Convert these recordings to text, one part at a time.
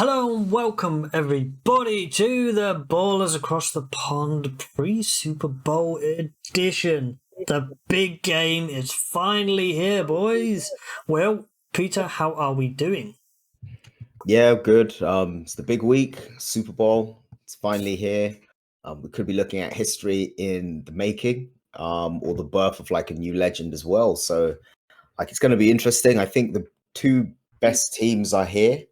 Hello and welcome everybody to the Ballers Across the Pond pre-Super Bowl edition. The big game is finally here, boys. Well, Peter, how are we doing? Yeah, good. It's the big week, Super Bowl. It's finally here. We could be looking at history in the making, or the birth of like a new legend as well. So, like, it's going to be interesting. I think the two best teams are here.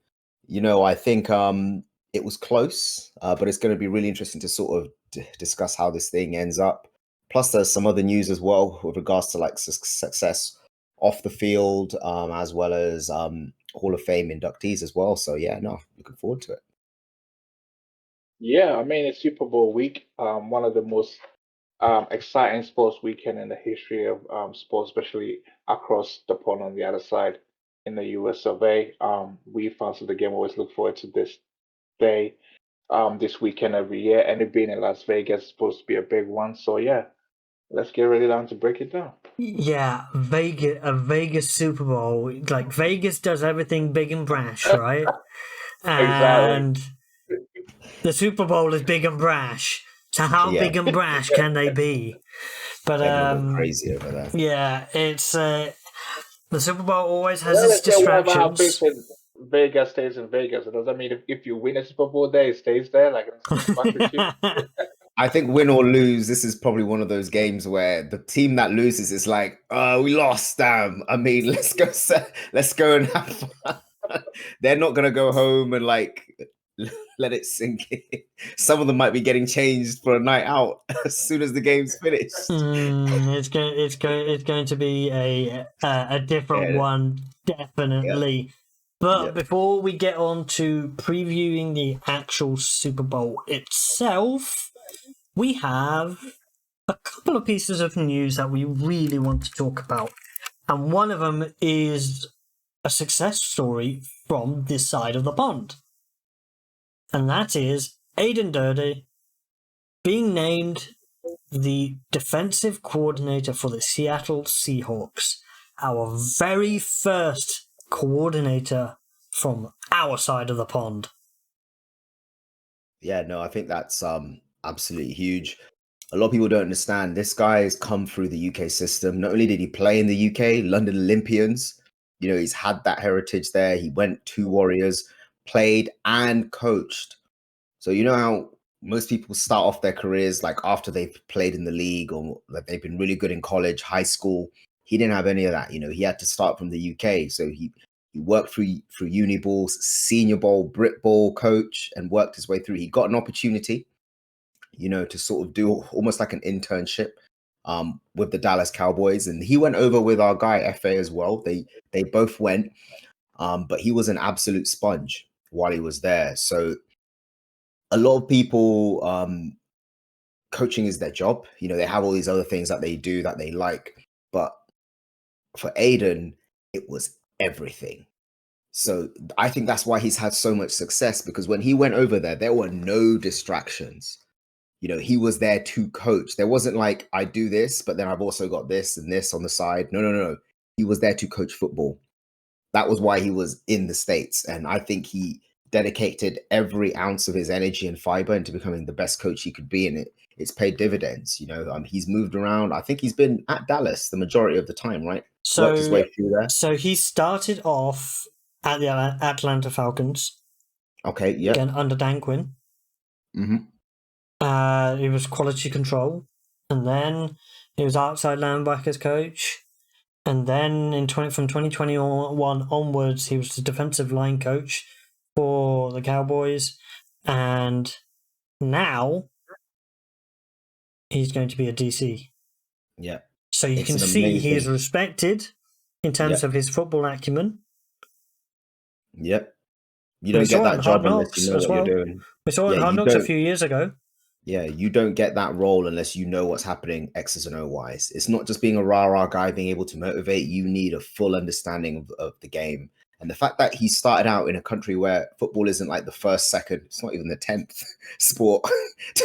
I think it was close, but it's going to be really interesting to sort of discuss how this thing ends up. Plus, there's some other news as well with regards to like success off the field, as well as Hall of Fame inductees as well. So yeah, no, looking forward to it. Yeah, I mean it's Super Bowl week. One of the most exciting sports weekend in the history of sports, especially across the pond on the other side in the US of A. We fans of the game always look forward to this day, this weekend every year, and it being in Las Vegas is supposed to be a big one. So yeah, let's get ready down to break it down. Yeah, Vegas Super Bowl. Like Vegas does everything big and brash, right? Exactly. And the Super Bowl is big and brash. So how Yeah. big and brash can they be? But Everyone crazy over there. yeah, it's the Super Bowl always has Well, its let's say whatever distractions. happens in Vegas stays in Vegas. It doesn't mean if you win a Super Bowl day, it stays there. Like it's gonna fuck with you. I think win or lose, this is probably one of those games where the team that loses is like, oh, we lost. Damn. I mean, let's go and have fun. They're not gonna go home and like let it sink in. Some of them might be getting changed for a night out as soon as the game's finished. It's going to be a different one, definitely. But before we get on to previewing the actual Super Bowl itself, we have a couple of pieces of news that we really want to talk about. And one of them is a success story from this side of the pond. And that is Aiden Durde being named the defensive coordinator for the Seattle Seahawks. Our very first coordinator from our side of the pond. Yeah, no, I think that's absolutely huge. A lot of people don't understand this guy has come through the UK system. Not only did he play in the UK, London Olympians, he's had that heritage there. He went to Warriors, played and coached. So you know how most people start off their careers like after they've played in the league or like they've been really good in college, high school. He didn't have any of that. He had to start from the UK. So he worked through uni balls, senior bowl, Brit Bowl coach, and worked his way through. He got an opportunity, to sort of do almost like an internship with the Dallas Cowboys. And he went over with our guy FA as well. They both went, but he was an absolute sponge while he was there. So a lot of people, coaching is their job. They have all these other things that they do that they like. But for Aiden, it was everything. So I think that's why he's had so much success, because when he went over there were no distractions. He was there to coach. There wasn't like, I do this, but then I've also got this and this on the side. No. He was there to coach football. That was why he was in the States. And I think he dedicated every ounce of his energy and fiber into becoming the best coach he could be. And it's paid dividends. He's moved around. I think he's been at Dallas the majority of the time, right? Worked his way through there. So he started off at the Atlanta Falcons. Okay, yeah. Again, under Dan Quinn. Mm-hmm. He was quality control. And then he was outside linebackers coach. And then from 2021 onwards, he was the defensive line coach for the Cowboys. And now he's going to be a DC. Yeah. So you can see he is respected in terms of his football acumen. Yep. You don't get that job unless you know what you're doing. We saw it in Hard Knocks a few years ago. Yeah, you don't get that role unless you know what's happening X's and O wise. It's not just being a rah-rah guy being able to motivate. You need a full understanding of the game. And the fact that he started out in a country where football isn't like the first, second, it's not even the 10th sport,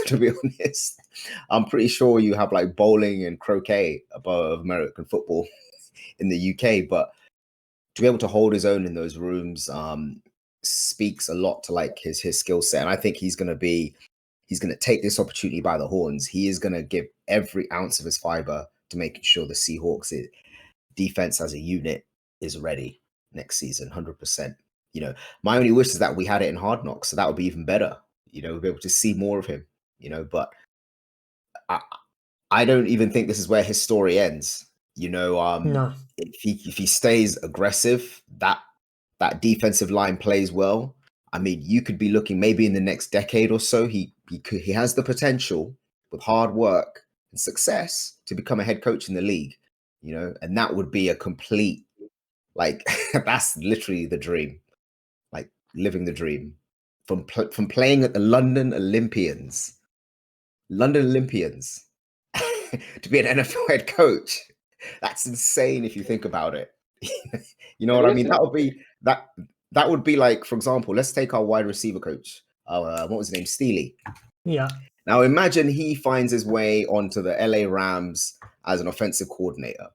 to be honest. I'm pretty sure you have like bowling and croquet above American football in the UK, but to be able to hold his own in those rooms, speaks a lot to like his skill set. And I think he's going to take this opportunity by the horns. He is going to give every ounce of his fiber to making sure the Seahawks defense as a unit is ready next season, 100%. You know, my only wish is that we had it in Hard Knocks, so that would be even better. You know, we'll be able to see more of him, you know, but I don't even think this is where his story ends. You know, No. if he stays aggressive, that defensive line plays well. I mean, you could be looking maybe in the next decade or so. He has the potential with hard work and success to become a head coach in the league. You know, and that would be a complete, like, that's literally the dream, like living the dream from playing at the London Olympians to be an NFL head coach. That's insane if you think about it. You know what I mean? That would be like, for example, let's take our wide receiver coach. What was his name? Steely. Yeah. Now imagine he finds his way onto the LA Rams as an offensive coordinator.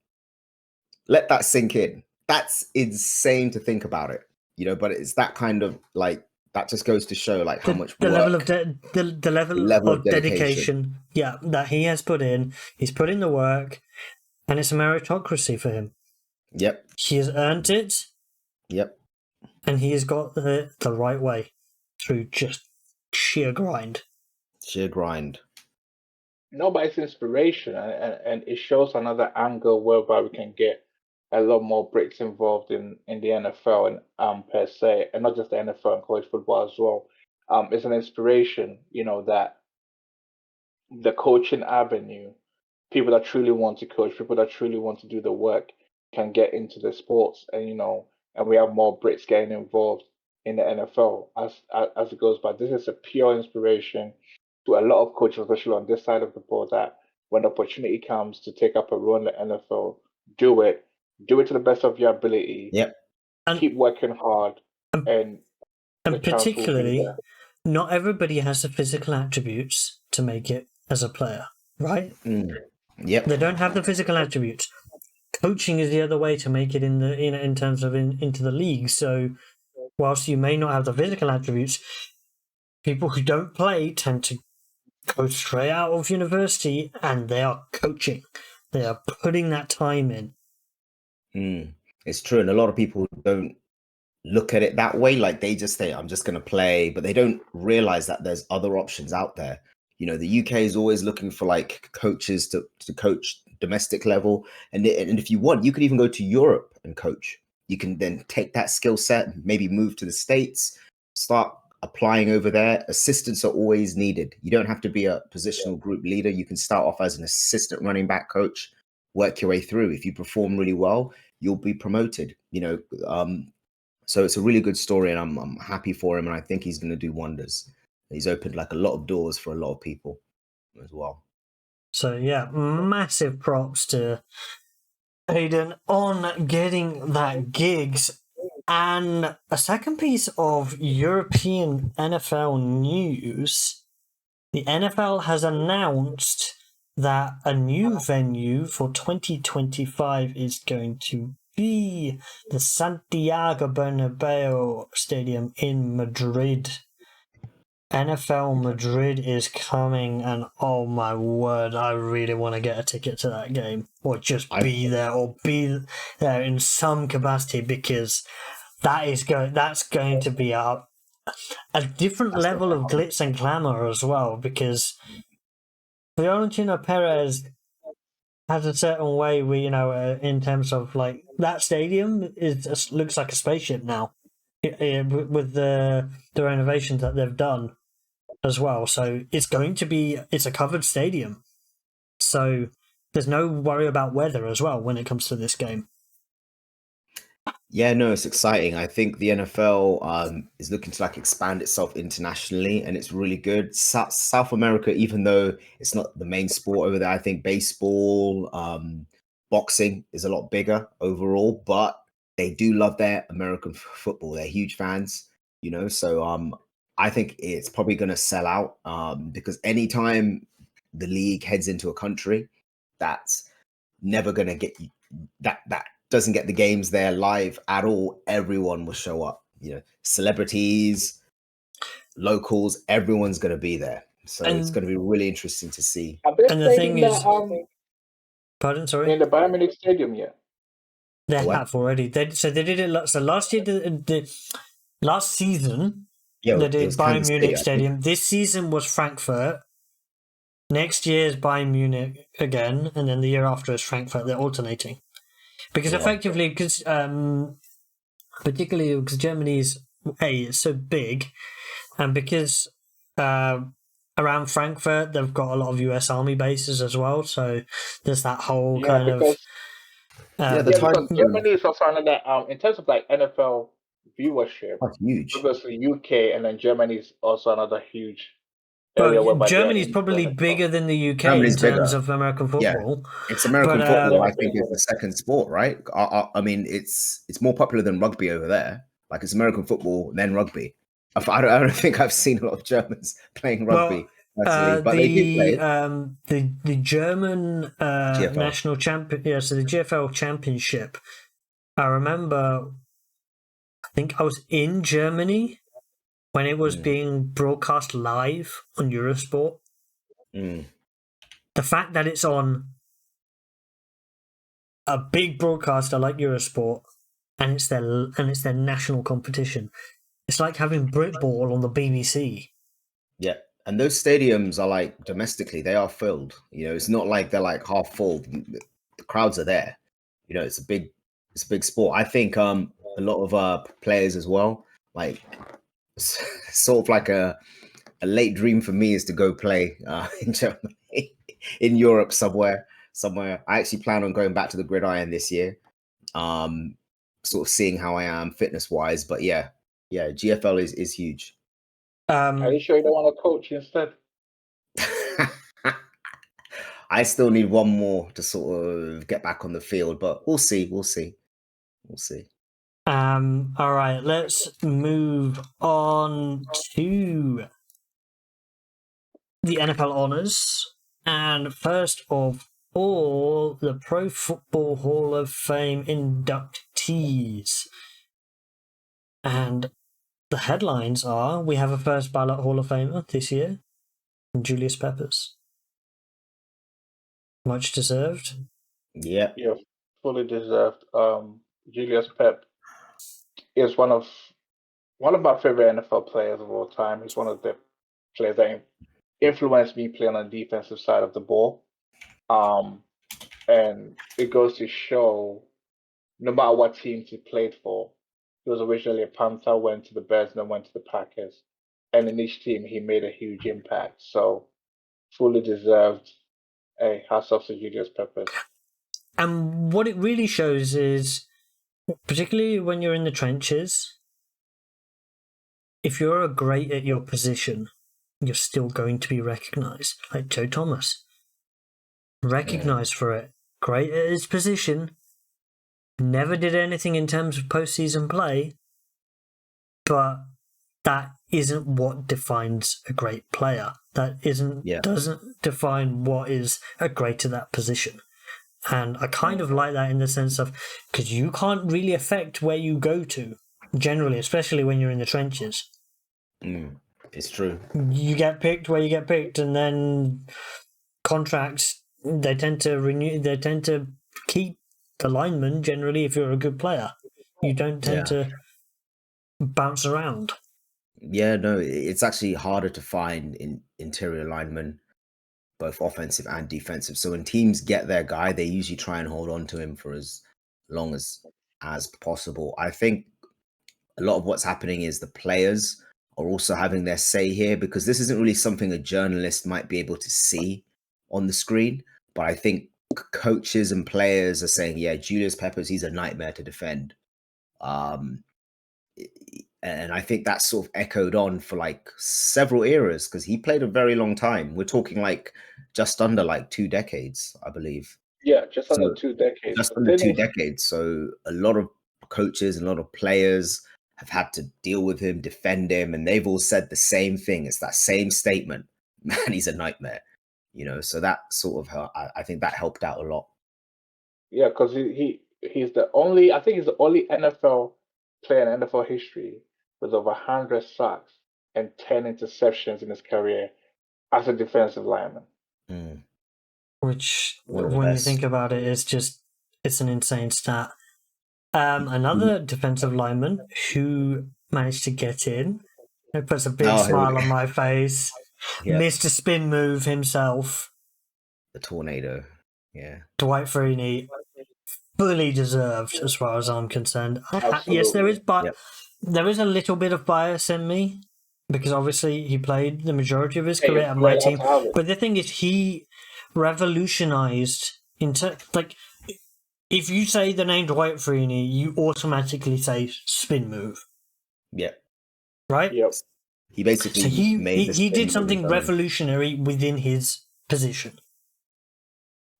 Let that sink in. That's insane to think about it, you know, but it's that kind of like, that just goes to show like how much the work, level of the level of dedication, yeah, that he has put in. He's put in the work, and it's a meritocracy for him. Yep. He has earned it. Yep. And he has got the right way through just sheer grind. Sheer grind. No, but it's inspiration, and it shows another angle whereby we can get a lot more Brits involved in the NFL and per se, and not just the NFL and college football as well. It's an inspiration, you know, that the coaching avenue, people that truly want to coach, people that truly want to do the work, can get into the sports, and you know, and we have more Brits getting involved in the NFL as it goes by. This is a pure inspiration to a lot of coaches, especially on this side of the ball, that when the opportunity comes to take up a role in the NFL, do it to the best of your ability. Yep. Keep working hard, and particularly, not everybody has the physical attributes to make it as a player, right? Yep. They don't have the physical attributes. Coaching is the other way to make it in the in terms of into the league. So, whilst you may not have the physical attributes, people who don't play tend to go straight out of university and they are coaching. They are putting that time in. It's true, and a lot of people don't look at it that way. Like, they just say, I'm just going to play, but they don't realize that there's other options out there. You know, the UK is always looking for like coaches to coach domestic level, and if you want, you could even go to Europe and coach. You can then take that skill set, maybe move to the States, start applying over there. Assistants are always needed. You don't have to be a positional group leader. You can start off as an assistant running back coach, work your way through. If you perform really well, you'll be promoted. You know, so it's a really good story, and I'm happy for him, and I think he's going to do wonders. He's opened like a lot of doors for a lot of people as well. So yeah, massive props to Aiden on getting that gigs. And a second piece of European NFL news, the NFL has announced that a new venue for 2025 is going to be the Santiago Bernabeu Stadium in Madrid. NFL Madrid is coming, and oh my word, I really want to get a ticket to that game, or just be there, or be there in some capacity, because that's going to be a different level of glitz and glamour as well, because Florentino Perez has a certain way in terms of like that stadium looks like a spaceship now with the renovations that they've done as well. So it's a covered stadium, so there's no worry about weather as well when it comes to this game. Yeah, no, it's exciting. I think the NFL is looking to like expand itself internationally, and it's really good. South America, even though it's not the main sport over there, I think baseball, boxing is a lot bigger overall, but they do love their American football. They're huge fans, you know, so I think it's probably going to sell out because anytime the league heads into a country that's never going to get that doesn't get the games there live at all, everyone will show up. celebrities, locals, everyone's going to be there. So it's going to be really interesting to see. And the thing is, pardon, sorry, in the Bayern Munich Stadium yet? They have already. They did it. So last year, the last season, they did Bayern Munich Stadium. This season was Frankfurt. Next year is Bayern Munich again, and then the year after is Frankfurt. They're alternating because effectively, particularly because Germany's it's so big, and because around Frankfurt they've got a lot of US Army bases as well. So there's that whole kind of. Because Germany is also another in terms of like NFL viewership. Huge. Obviously, UK and then Germany is also another huge. Germany is probably bigger than the UK in terms of American football. Yeah. It's American football. I think is the second sport, right? I mean, it's more popular than rugby over there. Like it's American football, then rugby. I don't think I've seen a lot of Germans playing rugby. But they did play. The German national champion, so the GFL championship. I remember, I think I was in Germany when it was being broadcast live on Eurosport. The fact that it's on a big broadcaster like Eurosport and it's their national competition, it's like having Britball on the BBC. Yeah. And those stadiums are like domestically, they are filled. It's not like they're like half full. The crowds are there. It's a big sport. I think a lot of players as well, like sort of like a late dream for me is to go play in Germany, in Europe somewhere. I actually plan on going back to the gridiron this year, sort of seeing how I am fitness wise. But yeah, GFL is huge. Are you sure you don't want to coach instead? I still need one more to sort of get back on the field, but we'll see. All right, let's move on to the NFL honors. And first of all, the Pro Football Hall of Fame inductees. And the headlines are, we have a first ballot Hall of Famer this year, Julius Peppers. Much deserved. Yeah, fully deserved. Julius Pep is one of my favorite NFL players of all time. He's one of the players that influenced me playing on the defensive side of the ball. And it goes to show, no matter what teams he played for, he was originally a Panther, went to the Bears, and then went to the Packers. And in each team, he made a huge impact. So, fully deserved. Hey, hats off to Julius Peppers. And what it really shows is, particularly when you're in the trenches, if you're great at your position, you're still going to be recognised. Like Joe Thomas. Recognised for it. Great at his position. Never did anything in terms of postseason play. But that isn't what defines a great player. That doesn't define what is a great at that position. And I kind of like that in the sense of, because you can't really affect where you go to, generally, especially when you're in the trenches. It's true. You get picked where you get picked, and then contracts, they tend to keep the lineman, generally, if you're a good player. You don't tend to bounce around. Yeah, no, it's actually harder to find in interior linemen, both offensive and defensive. So when teams get their guy, they usually try and hold on to him for as long as possible. I think a lot of what's happening is the players are also having their say here, because this isn't really something a journalist might be able to see on the screen. But I think coaches and players are saying, yeah, Julius Peppers, he's a nightmare to defend. And I think that's sort of echoed on for like several eras, because he played a very long time. We're talking like just under like 2 decades, I believe. Yeah, just under 2 decades. Just under 2 decades. So a lot of coaches and a lot of players have had to deal with him, defend him, and they've all said the same thing. It's that same statement. Man, he's a nightmare. So that sort of, I think that helped out a lot. Yeah, because he's the only NFL player in NFL history with over 100 sacks and 10 interceptions in his career as a defensive lineman. Mm. Which, One of the when you best. think about it, it's an insane stat. Another defensive lineman who managed to get in, it puts a big Oh, here we smile go. on my face. Yeah, Mr. Spin Move himself, the tornado. Yeah. Dwight Freeney, fully deserved as far as I'm concerned. Yes, Absolutely. Yep. there is a little bit of bias in me because obviously he played the majority of his Hey, career at my you're allowed team. to have it. But the thing is, he revolutionized like. If you say the name Dwight Freeney, you automatically say spin move, Yep. right? Yep. He So basically made the he spin did move his something own. revolutionary within his position.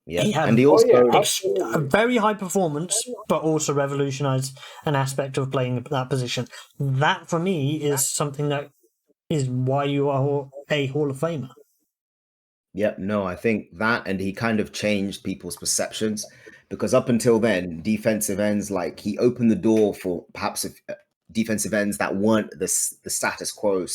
Yeah, He had and he Oh yeah, also a absolutely. very high performance, but also revolutionized an aspect of playing that position. That, for me, is something that is why you are a Hall of Famer. Yep, no, I think that, and he kind of changed people's perceptions because up until then, defensive ends, like he opened the door for perhaps defensive ends that weren't the status quo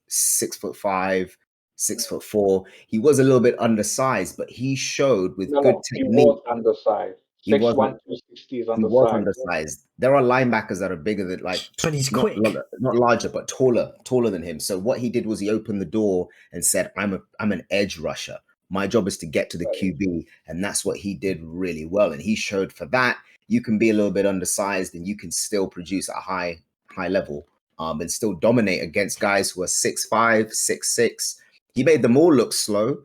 6'5", 6'4". He was a little bit undersized, but he showed with No, good no, he technique. was undersized. He wasn't. 6'1", 260 is He was undersized. undersized. There are linebackers that are bigger than But he's not quick. not larger, but taller than him. So what he did was he opened the door and said, I'm an edge rusher. My job is to get to the Right. QB, and that's what he did really well. And he showed for that you can be a little bit undersized and you can still produce at a high level, and still dominate against guys who are 6'5", 6'6". He made them all look slow,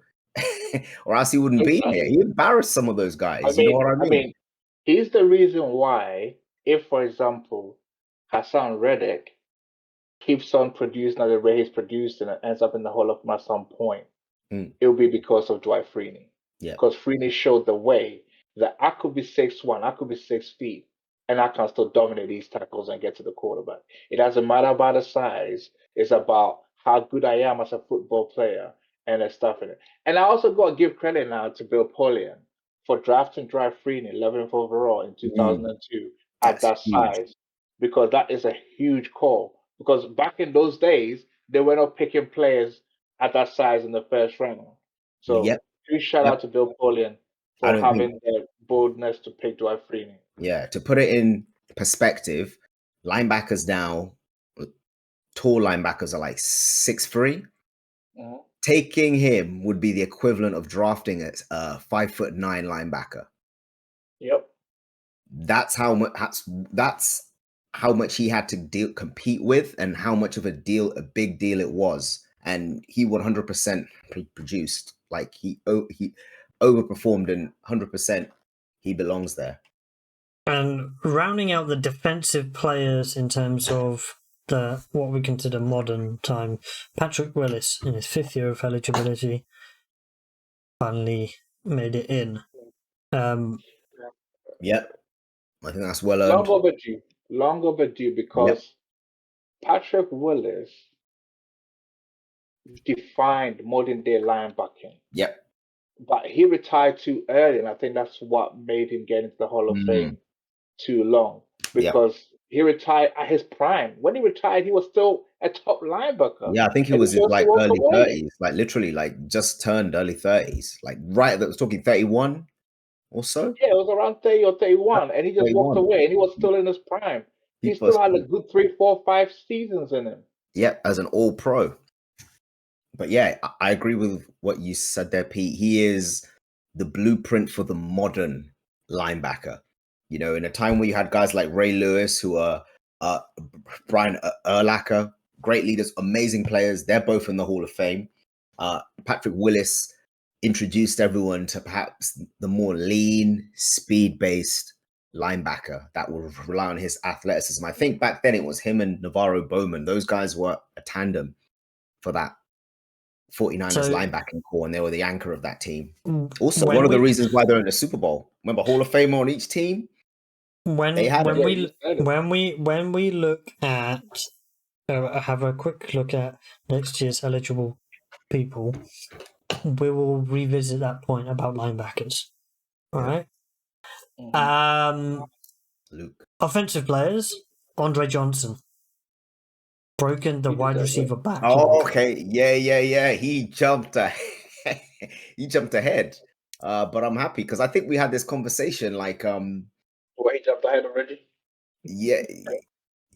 or else he wouldn't be here. Exactly. He embarrassed some of those I guys. You know mean, what I I mean? mean, he's the reason why, if for example, Hassan Reddick keeps on producing at the rate he's produced and ends up in the Hall of Fame at some point, Mm, it'll be because of Dwight Freeney. yeah. Because Freeney showed the way that I could be 6'1", I could be 6 feet, and I can still dominate these tackles and get to the quarterback. It doesn't matter about the size; it's about how good I am as a football player and the stuff in it. And I also got to give credit now to Bill Polian for drafting Dwight Freeney 11th overall in Mm. 2002 at That's that huge. size, because that is a huge call. Because back in those days, they were not picking players at that size in the first round. So Yep, huge shout yep. out to Bill Polian I for don't think, having the boldness to pick Dwight Freeney. yeah, to put it in perspective, linebackers now, tall linebackers are like 6'3". Mhm. Taking him would be the equivalent of drafting a 5'9" linebacker. Yep. That's how much that's how much he had to compete with, and how much of a big deal it was. And he 100% produced. Like he overperformed, and 100% he belongs there. And rounding out the defensive players in terms of the what we consider modern time, Patrick Willis, in his 5th year of eligibility, finally made it in. Yep, I think that's well Long earned. overdue. Long overdue Yep, because Patrick Willis defined modern day linebacking. yep. But he retired too early, and I think that's what made him get into the Hall of Mm, Fame too long. yep. Because he retired at his prime. When he retired, he was still a top linebacker. Yeah, I think it And he was his chose to like walk early away. 30s, like literally like just turned early 30s, like right that was talking 31 or so. Yeah, it was around 30 or 31, and he just walked 31. away, and he was still in his prime. He People are still had a still, good 3, 4, 5 seasons in him. yeah, as an all pro. But yeah, I agree with what you said there, Pete. He is the blueprint for the modern linebacker. You know, in a time where you had guys like Ray Lewis, who are uh, Brian Urlacher, great leaders, amazing players. They're both in the Hall of Fame. Patrick Willis introduced everyone to perhaps the more lean, speed-based linebacker that would rely on his athleticism. I think back then it was him and Navarro Bowman. Those guys were a tandem for that 49ers So linebacking core, and they were the anchor of that team. Also, one when of the we reasons why they're in the Super Bowl. Remember, Hall of Famer on each team. They had when him. Yeah, you we said it. when we look at have a quick look at next year's eligible people, we will revisit that point about linebackers. All Yeah. right. Mhm. Luke. Offensive players, Andre Johnson. broken the wide receiver backlog. Oh, okay. Yeah. He jumped ahead. But I'm happy because I think we had this conversation like he jumped ahead already. Yeah.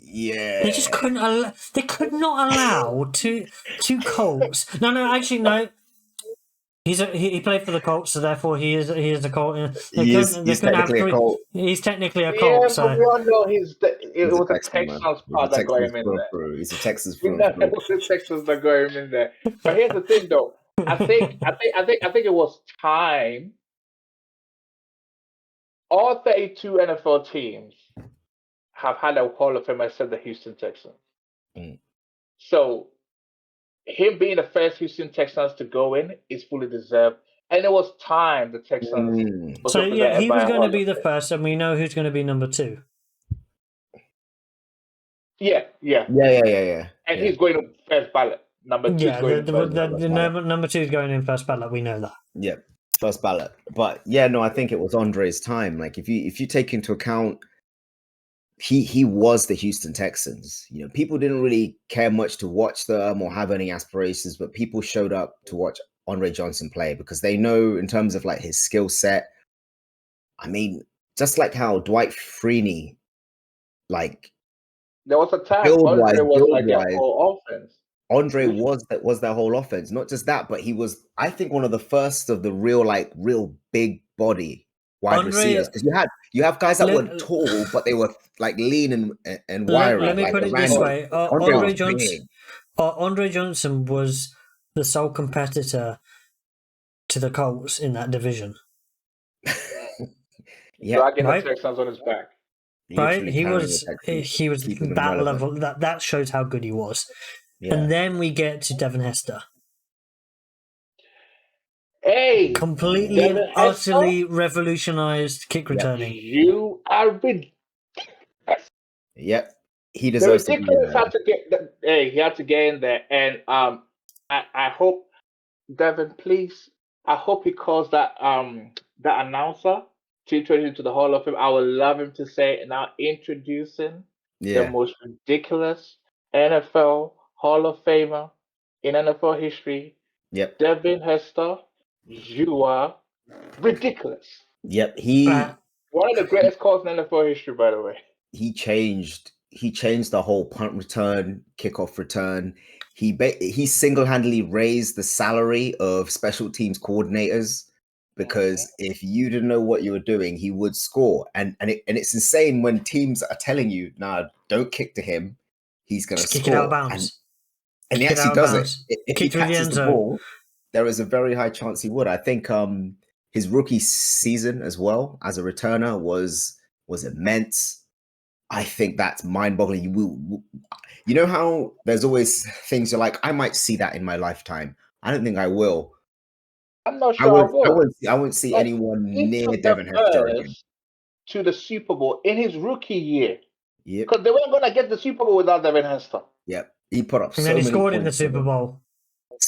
They just couldn't. They could not allow two Colts. No. Actually, no. He played for the Colts, so therefore he is a Colt. He's technically a Colt. He's technically a Colt. Yeah, so but we all know it was a Texans part that got him in there. He's a Texas It was the Texans that got him in there. But here's the thing, though. I think it was time. All 32 NFL teams have had a Hall of Famer except the Houston Texans. So him being the first Houston Texans to go in is fully deserved. And it was time the Texans. So yeah, he was going to be the first, and we know who's going to be number 2. Yeah. And he's going to first ballot. Number 2 is going number 2 is going in first ballot. We know that. Yeah, first ballot. But yeah, no, I think it was Andre's time. Like if you take into account, he was the Houston Texans. You know, people didn't really care much to watch them or have any aspirations, but people showed up to watch Andre Johnson play because they know in terms of like his skill set. I mean, just like how Dwight Freeney, like there was a time Andre was like their whole offense. Andre was their whole offense. Not just that, but he was, I think, one of the first of the real big body wide receivers. Because you have guys that were tall, but they were like lean and wiry. Let me put it this way: Andre Johnson was the sole competitor to the Colts in that division. Dragging the Texans on his back. Right, he was that level. That shows how good he was. Yeah. And then we get to Devin Hester. Hey, completely and utterly revolutionized kick returning. You are ridiculous. Yep, he deserves to be in there. He had to get in there, and I hope Devin, please. I hope he calls that announcer to introduce him to the Hall of Fame. I would love him to say, now introducing the most ridiculous NFL Hall of Famer in NFL history. Yep. Devin Hester, you are ridiculous. Yep. One of the greatest calls in NFL history, by the way. He changed the whole punt return, kickoff return. He single-handedly raised the salary of special teams coordinators because if you didn't know what you were doing, he would score. And it's insane when teams are telling you, nah, don't kick to him. He's going to score. Kick it out of bounds. And he actually does it. If he catches the ball, there is a very high chance he would. I think his rookie season as well as a returner was immense. I think that's mind-boggling. You know how there's always things you're like, I might see that in my lifetime. I don't think I will. I'm not sure I won't see anyone near Devin Hester again. To the Super Bowl in his rookie year. Yep. Because they weren't going to get the Super Bowl without Devin Hester. Yep. He put up and then he scored in the Super Bowl.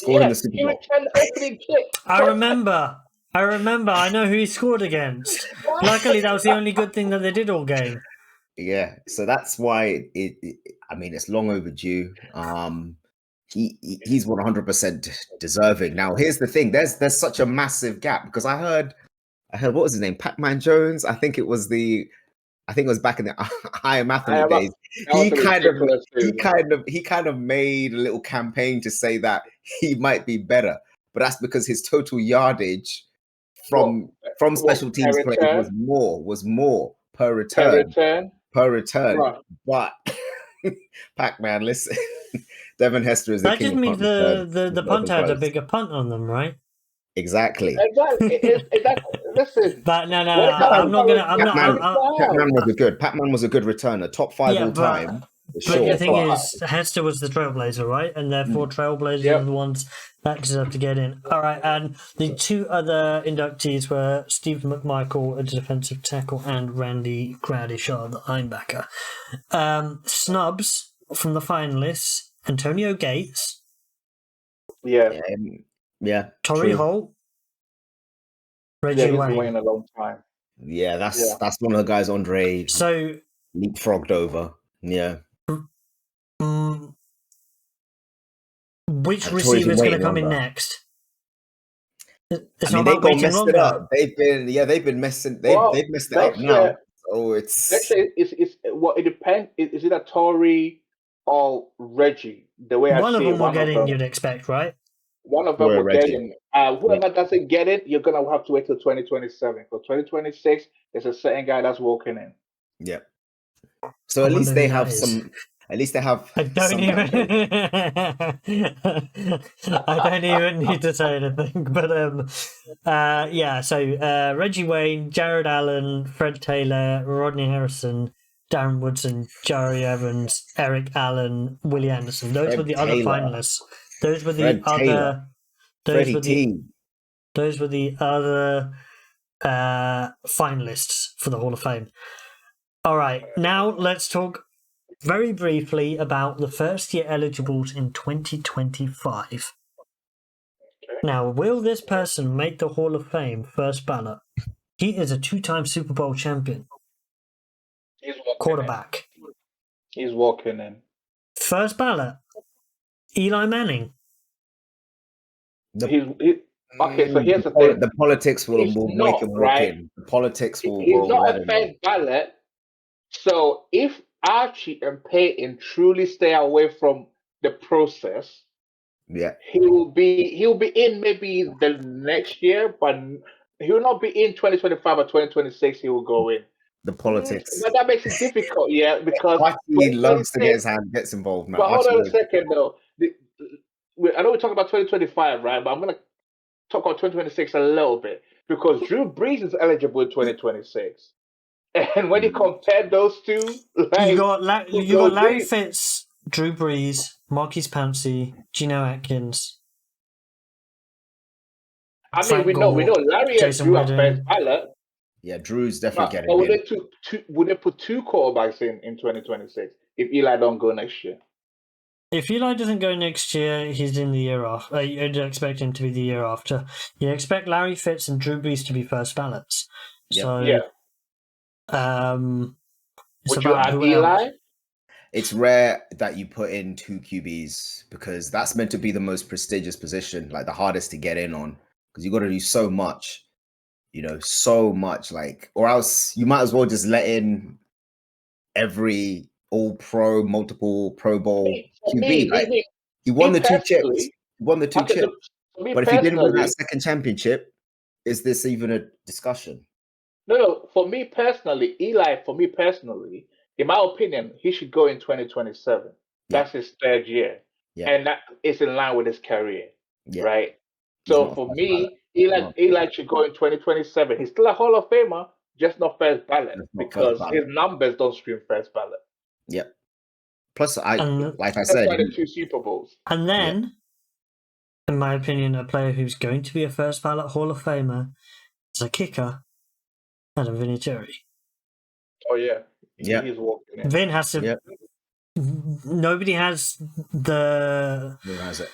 He returned the opening kick. I remember. I know who he scored against. Luckily, that was the only good thing that they did all game. Yeah, so that's why it's long overdue. He's 100% deserving. Now, here's the thing: there's such a massive gap because I heard what was his name, Pac-Man Jones. I think it was back in the I Am Athlete days. He kind of made a little campaign to say that he might be better, but that's because his total yardage from special teams play was more per return. Right. But Pac-Man, listen, Devin Hester is that just means the punt had a bigger punt on them, right? Exactly. Listen. But no. I'm not gonna. Pac-Man was a good returner, top 5 all time. But the thing is, Hester was the trailblazer, right? And therefore, trailblazers are the ones that deserve to get in. All right, and the 2 other inductees were Steve McMichael, a defensive tackle, and Randy Gradishaw, the linebacker. Snubs from the finalists: Antonio Gates. Yeah. Torrey Holt. Reggie Wayne. A long time. Yeah, that's one of the guys Andre leapfrogged over. Yeah. Which And Tories receiver are is going to waiting come in longer. next? It's I not mean, they about got waiting messed longer. it up. They've been messing. They've messed it up next now. year, So it's next year is well, it depends. Is it a Tory or Reggie? The way I One of see it, them will get in, you'd expect, right? one of them Tory will get Reggie. in. Whoever doesn't get it, you're gonna have to wait till 2027. For 2026, there's a certain guy that's walking in. Yeah. So I at least wonder they who that have is. some. At least they have I don't some even. control. I don't even need to say anything. But yeah. So Reggie Wayne, Jared Allen, Fred Taylor, Rodney Harrison, Darren Woodson, Jari Evans, Eric Allen, Willie Anderson. Those were the other finalists. Those were the Fred Taylor. other. Those Freddie were the. T. Those were the other finalists for the Hall of Fame. All right, now let's talk very briefly about the first year eligibles in 2025. Okay. Now, will this person make the Hall of Fame first ballot? He is a 2-time Super Bowl champion. He's walking Quarterback. in. He's walking in. First ballot. Eli Manning. Okay, so here's the thing. The politics will He's make him not, walk right? in. The politics will He's not let a him first in. ballot. So if Archie and Peyton truly stay away from the process, Yeah. he'll be in maybe the next year, but he will not be in 2025 or 2026. He will go in. The politics. But that makes it difficult, yeah, because Archie loves to get 2026. gets involved, man. But hold Archie on a second, though. I know we're talking about 2025, right? But I'm going to talk about 2026 a little bit because Drew Brees is eligible in 2026. And when you compare those two, like, You got Larry Fitz, Drew Brees, Marquise Pouncey, Geno Atkins. I mean, Frank we know Gore, Larry and Jason Drew are Witten. first ballot. Yeah, Drew's definitely But getting in. would they put two quarterbacks in 2026 if Eli don't go next year? If Eli doesn't go next year, he's in the year after. You'd expect him to be the year after. You expect Larry Fitz and Drew Brees to be first ballots. Yep. So, Yeah. it's Would you about add who Eli? else. It's rare that you put in 2 QBs because that's meant to be the most prestigious position, like the hardest to get in on, because you got to do so much, so much, like, or else you might as well just let in every all-pro, multiple Pro Bowl QB. Like, he won the 2 chips. He won the 2 chips. But if he didn't win that second championship, is this even a discussion? No. For me personally, Eli, in my opinion, he should go in 2027. That's his third year. Yeah. And that is in line with his career. Yeah. Right? So for me, Eli should go in 2027. He's still a Hall of Famer, just not first ballot because his numbers don't scream first ballot. Yeah. Plus, like I that's said, why the 2 Super Bowls. And then, in my opinion, a player who's going to be a first ballot Hall of Famer is a kicker, Adam Vinatieri. Oh yeah. Yeah. He's walking in. Vin has to. Yep. Nobody has the. Who has it?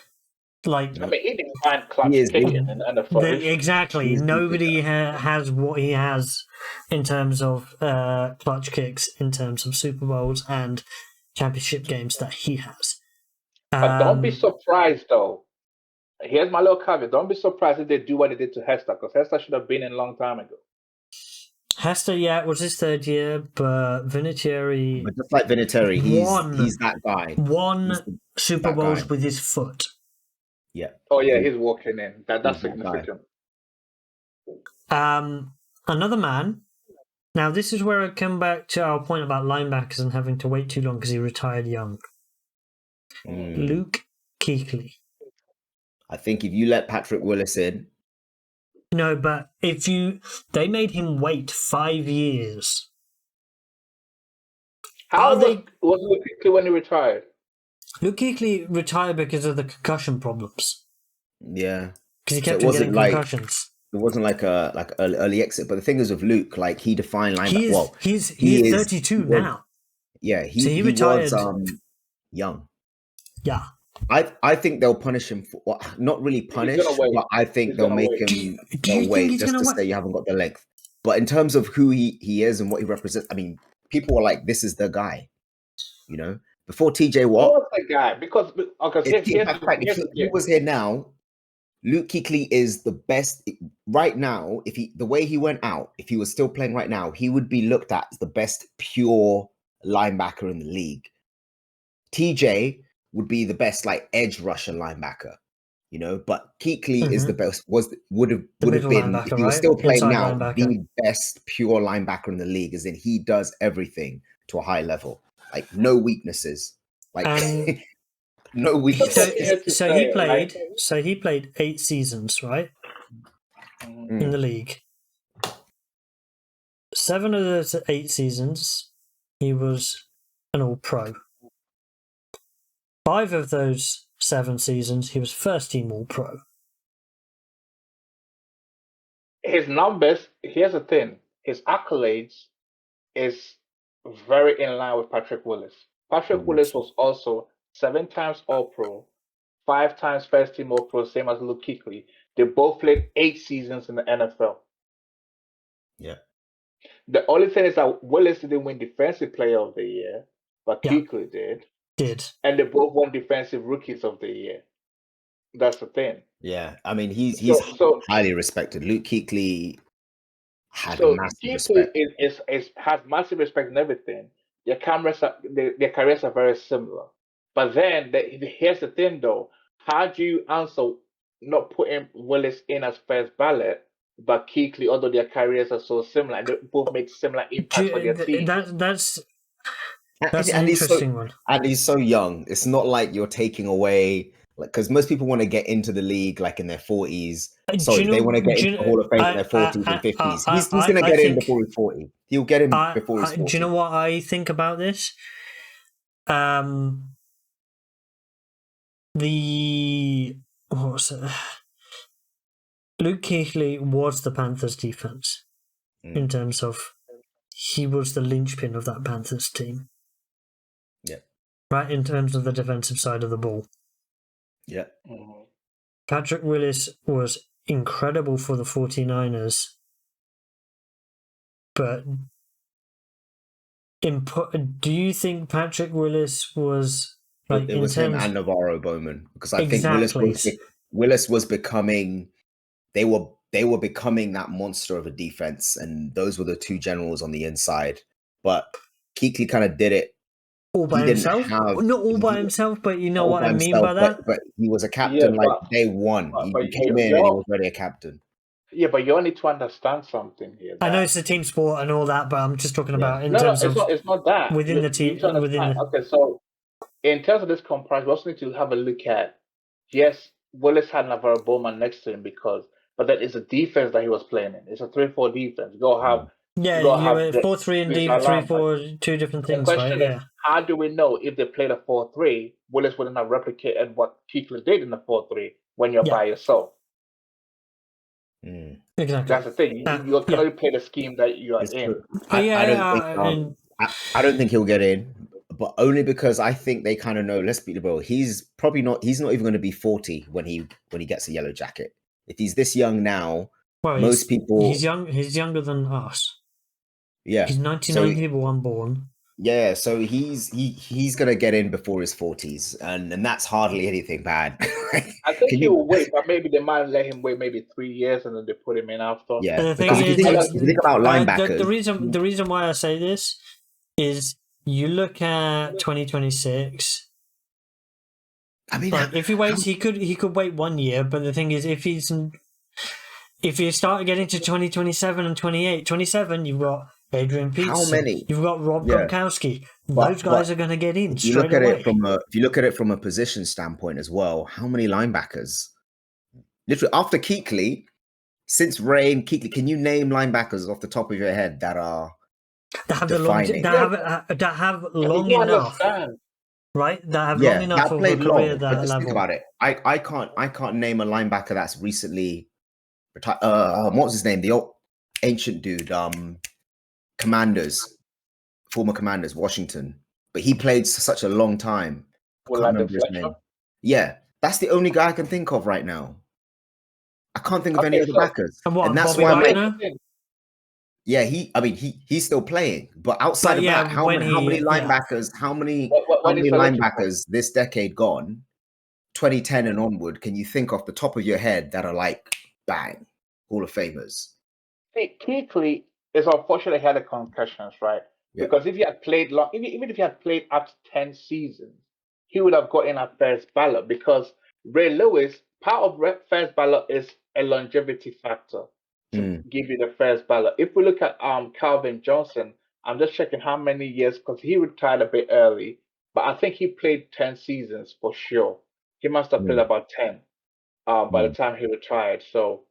Like, I mean, he didn't find clutch kicking in NFL. Exactly. Nobody has what he has in terms of clutch kicks, in terms of Super Bowls and championship games that he has. But don't be surprised, though. Here's my little caveat. Don't be surprised if they do what they did to Hester, because Hester should have been in a long time ago. Hester, it was his third year, but Vinatieri... But just like Vinatieri, he's that guy. Won Super Bowls with his foot. Yeah. Oh, yeah, he's walking in. That's significant. Another man. Now, this is where I come back to our point about linebackers and having to wait too long because he retired young. Luke Kuechly. I think if you let Patrick Willis in... No, but they made him wait 5 years. How was Luke Kuechly when he retired? Luke Kuechly retired because of the concussion problems. Yeah, because he kept getting concussions. It wasn't like a early exit. But the thing is with Luke, like he defined linebacker. He's 32 now. Yeah, he retired. Was young. Yeah. I think they'll punish him for not really punish, but I think they'll make him wait just to say you haven't got the length. But in terms of who he is and what he represents, I mean, people are like, this is the guy, But Before TJ Who Watt. was the guy? Because If he was here now, Luke Kuechly is the best right now. The way he went out, if he was still playing right now, he would be looked at as the best pure linebacker in the league. TJ would be the best like edge rusher linebacker, but Kuechly is the best. Would have been if he was still playing now the best pure linebacker in the league, as in he does everything to a high level, like no weaknesses, like no weaknesses. So he played 8 seasons, right? In the league. 7 of those 8 seasons, he was an All-Pro. 5 of those 7 seasons, he was first team All-Pro. His numbers, here's the thing, his accolades is very in line with Patrick Willis. Patrick Willis was also 7 times All-Pro, 5 times first team All-Pro, same as Luke Kuechly. They both played 8 seasons in the NFL. Yeah. The only thing is that Willis didn't win Defensive Player of the Year, but Kuechly did. And they both won Defensive Rookies of the Year. That's the thing. Yeah, I mean he's highly respected. Luke Kuechly had massive respect. Has massive respect and everything. Their careers are very similar. But then here's the thing though: how do you answer not putting Willis in as first ballot, but Kuechly, although their careers are so similar, and they both make similar impacts for their team? That's an interesting one. And he's so young. It's not like you're taking away, because most people want to get into the league like in their 40s. They want to get into the Hall of Fame in their 40s and 50s. He's going to get in before he's 40. He'll get in before he's 40. Do you know what I think about this? What was it? Luke Kuechly was the Panthers defense in terms of he was the linchpin of that Panthers team. Yeah. Right, in terms of the defensive side of the ball. Yeah. Patrick Willis was incredible for the 49ers, but do you think Patrick Willis was like it was him and Navarro Bowman? Because I think Willis was becoming. They were becoming that monster of a defense, and those were the 2 generals on the inside. But Kuechly kind of did it all by himself. Not all by himself, but you know what I mean by that. But he was a captain day one. He came in and he was already a captain. Yeah, but you all need to understand something here. I know it's a team sport and all that, but I'm just talking about it's not that within the team. Okay, so in terms of this comparison, we also need to have a look at. Yes, Willis had Navarro Bowman next to him but that is a defense that he was playing in. It's a 3-4 defense. You gotta have 4-3 and 3-4, 2 different things, right? Yeah. How do we know if they played a 4-3, Willis wouldn't have replicated what Kuechly did in the 4-3 when you're by yourself? Exactly. That's the thing. You can only play the scheme that you are in. I don't think he'll get in, but only because I think they kind of know. Let's be real. He's not even going to be 40 when he gets a yellow jacket. If he's this young now, most people he's younger than us. Yeah, he's 99 people unborn. Yeah, so he's gonna get in before his 40s, and that's hardly anything bad. I think he will wait, but maybe they might let him wait maybe 3 years, and then they put him in after. Yeah, the thing is, if you think about linebackers, the reason why I say this is you look at 2026. I mean, if he waits, he could wait 1 year. But the thing is, if you start getting to 2027 and 27, you've got Adrian Peterson. How many? You've got Rob Gronkowski. Those guys are going to get in straight away. If you look at it from a position standpoint as well, how many linebackers? Literally, after Kuechly, since Ray and Kuechly, can you name linebackers off the top of your head that have long enough? Right, that have long enough of a career that level. Think about it. I can't name a linebacker that's recently retired. What was his name? The old ancient dude. Former Commanders, Washington. But he played such a long time. I can't remember his name. Yeah, that's the only guy I can think of right now. I can't think of any other backers. And that's why Yeah, he's still playing, but outside of that, how many linebackers, how many linebackers this decade gone, 2010 and onward, can you think off the top of your head that are like bang, Hall of Famers? Kuechly is unfortunately had the concussions, right? Yeah. Because if he had played long, even if he had played up to 10 seasons, he would have gotten a first ballot. Because Ray Lewis, part of first ballot is a longevity factor to give you the first ballot. If we look at Calvin Johnson, I'm just checking how many years, because he retired a bit early, but I think he played 10 seasons for sure. He must have played about 10 by the time he retired. So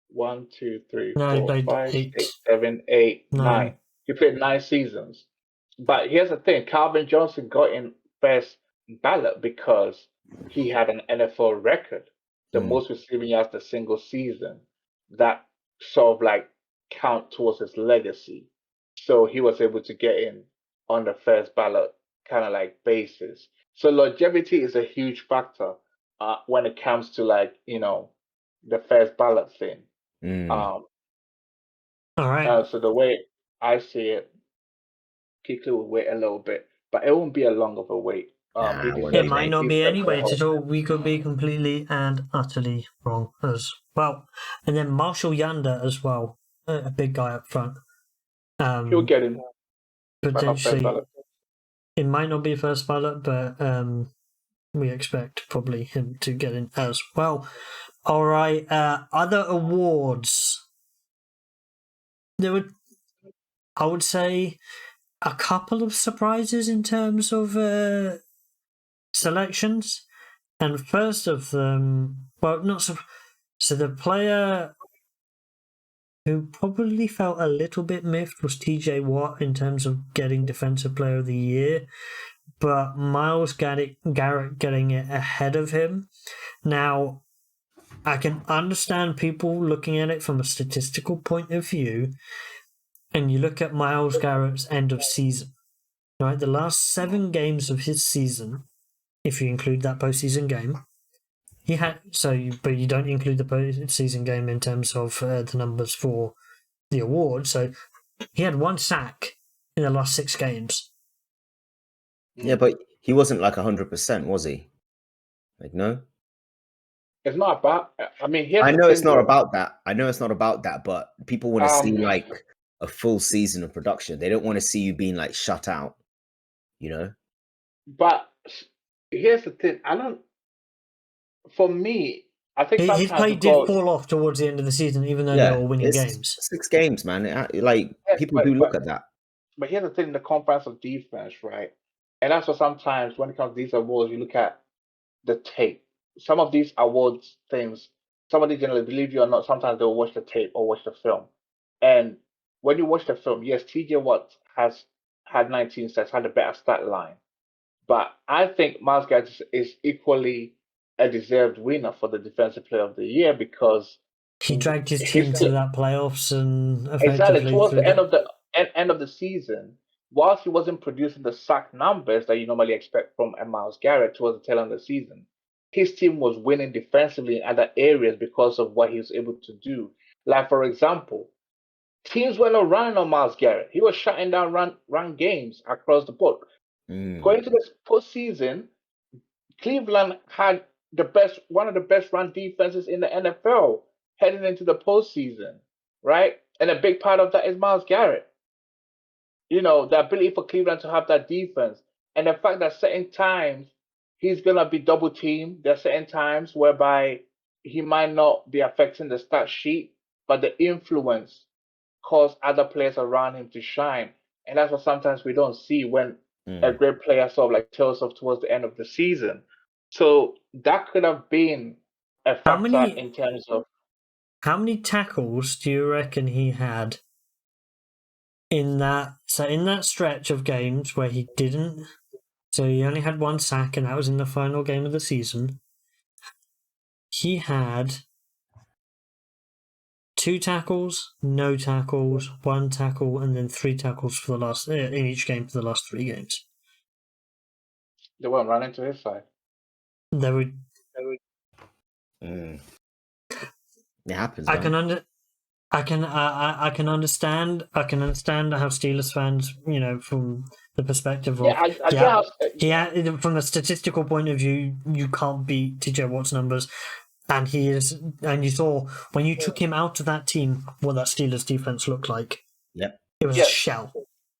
1, 2, 3, No, he 4, played 5, 8, 6, 7, 8, 9. 9. He played 9 seasons. But here's the thing: Calvin Johnson got in first ballot because he had an NFL record, the most receiving yards a single season. That sort of like count towards his legacy. So he was able to get in on the first ballot kind of like basis. So longevity is a huge factor when it comes to like, the first ballot thing. All right. So the way I see it, Kuechly will wait a little bit, but it won't be a long of a wait. It might not be any wait at all. We could be completely and utterly wrong as well. And then Marshall Yanda as well, a big guy up front. He'll get in. Potentially, it might not be first ballot, but we expect probably him to get in as well. All right. Other awards. There were, I would say, a couple of surprises in terms of selections. And first of them, well, not so. So the player who probably felt a little bit miffed was TJ Watt in terms of getting Defensive Player of the Year, but Myles Garrett getting it ahead of him. Now, I can understand people looking at it from a statistical point of view, and you look at Myles Garrett's end of season, right? The last 7 games of his season, if you include that postseason game, he had but you don't include the postseason game in terms of the numbers for the award. So he had 1 sack in the last 6 games. Yeah, but he wasn't like 100%, was he? Like, no. It's not about. I mean, I know it's not about that. I know it's not about that, but people want to see like a full season of production. They don't want to see you being like shut out, But here's the thing: For me, I think his play did fall off towards the end of the season, even though they were winning games. 6 games, man. People do look at that. But here's the thing: the conference of defense, right? And that's what sometimes when it comes to these awards, you look at the tape. Some of these awards things, somebody generally, believe you or not, sometimes they'll watch the tape or watch the film. And when you watch the film, yes, TJ Watt has had 19 stats, had a better stat line. But I think Myles Garrett is equally a deserved winner for the Defensive Player of the Year because he dragged his team to that playoffs and exactly towards the end of the season. Whilst he wasn't producing the sack numbers that you normally expect from a Myles Garrett towards the tail end of the season, his team was winning defensively in other areas because of what he was able to do. Like, for example, teams were not running on Myles Garrett. He was shutting down run games across the board. Going to this postseason, Cleveland had one of the best run defenses in the NFL heading into the postseason, right? And a big part of that is Myles Garrett. The ability for Cleveland to have that defense. And the fact that certain times he's going to be double teamed. There are certain times whereby he might not be affecting the stat sheet, but the influence cause other players around him to shine. And that's what sometimes we don't see when a great player sort of like tails off towards the end of the season. So that could have been a factor in terms of. How many tackles do you reckon he had in that stretch of games where he didn't? So he only had 1 sack, and that was in the final game of the season. He had 2 tackles, no tackles, 1 tackle, and then 3 tackles for the last in each game for the last 3 games. They weren't running to his side. They would. It happens. I can understand how Steelers fans, from the perspective of I guess. from a statistical point of view, you can't beat TJ Watt's numbers, and you saw when you took him out of that team what that Steelers defense looked like. Yep, it was a shell,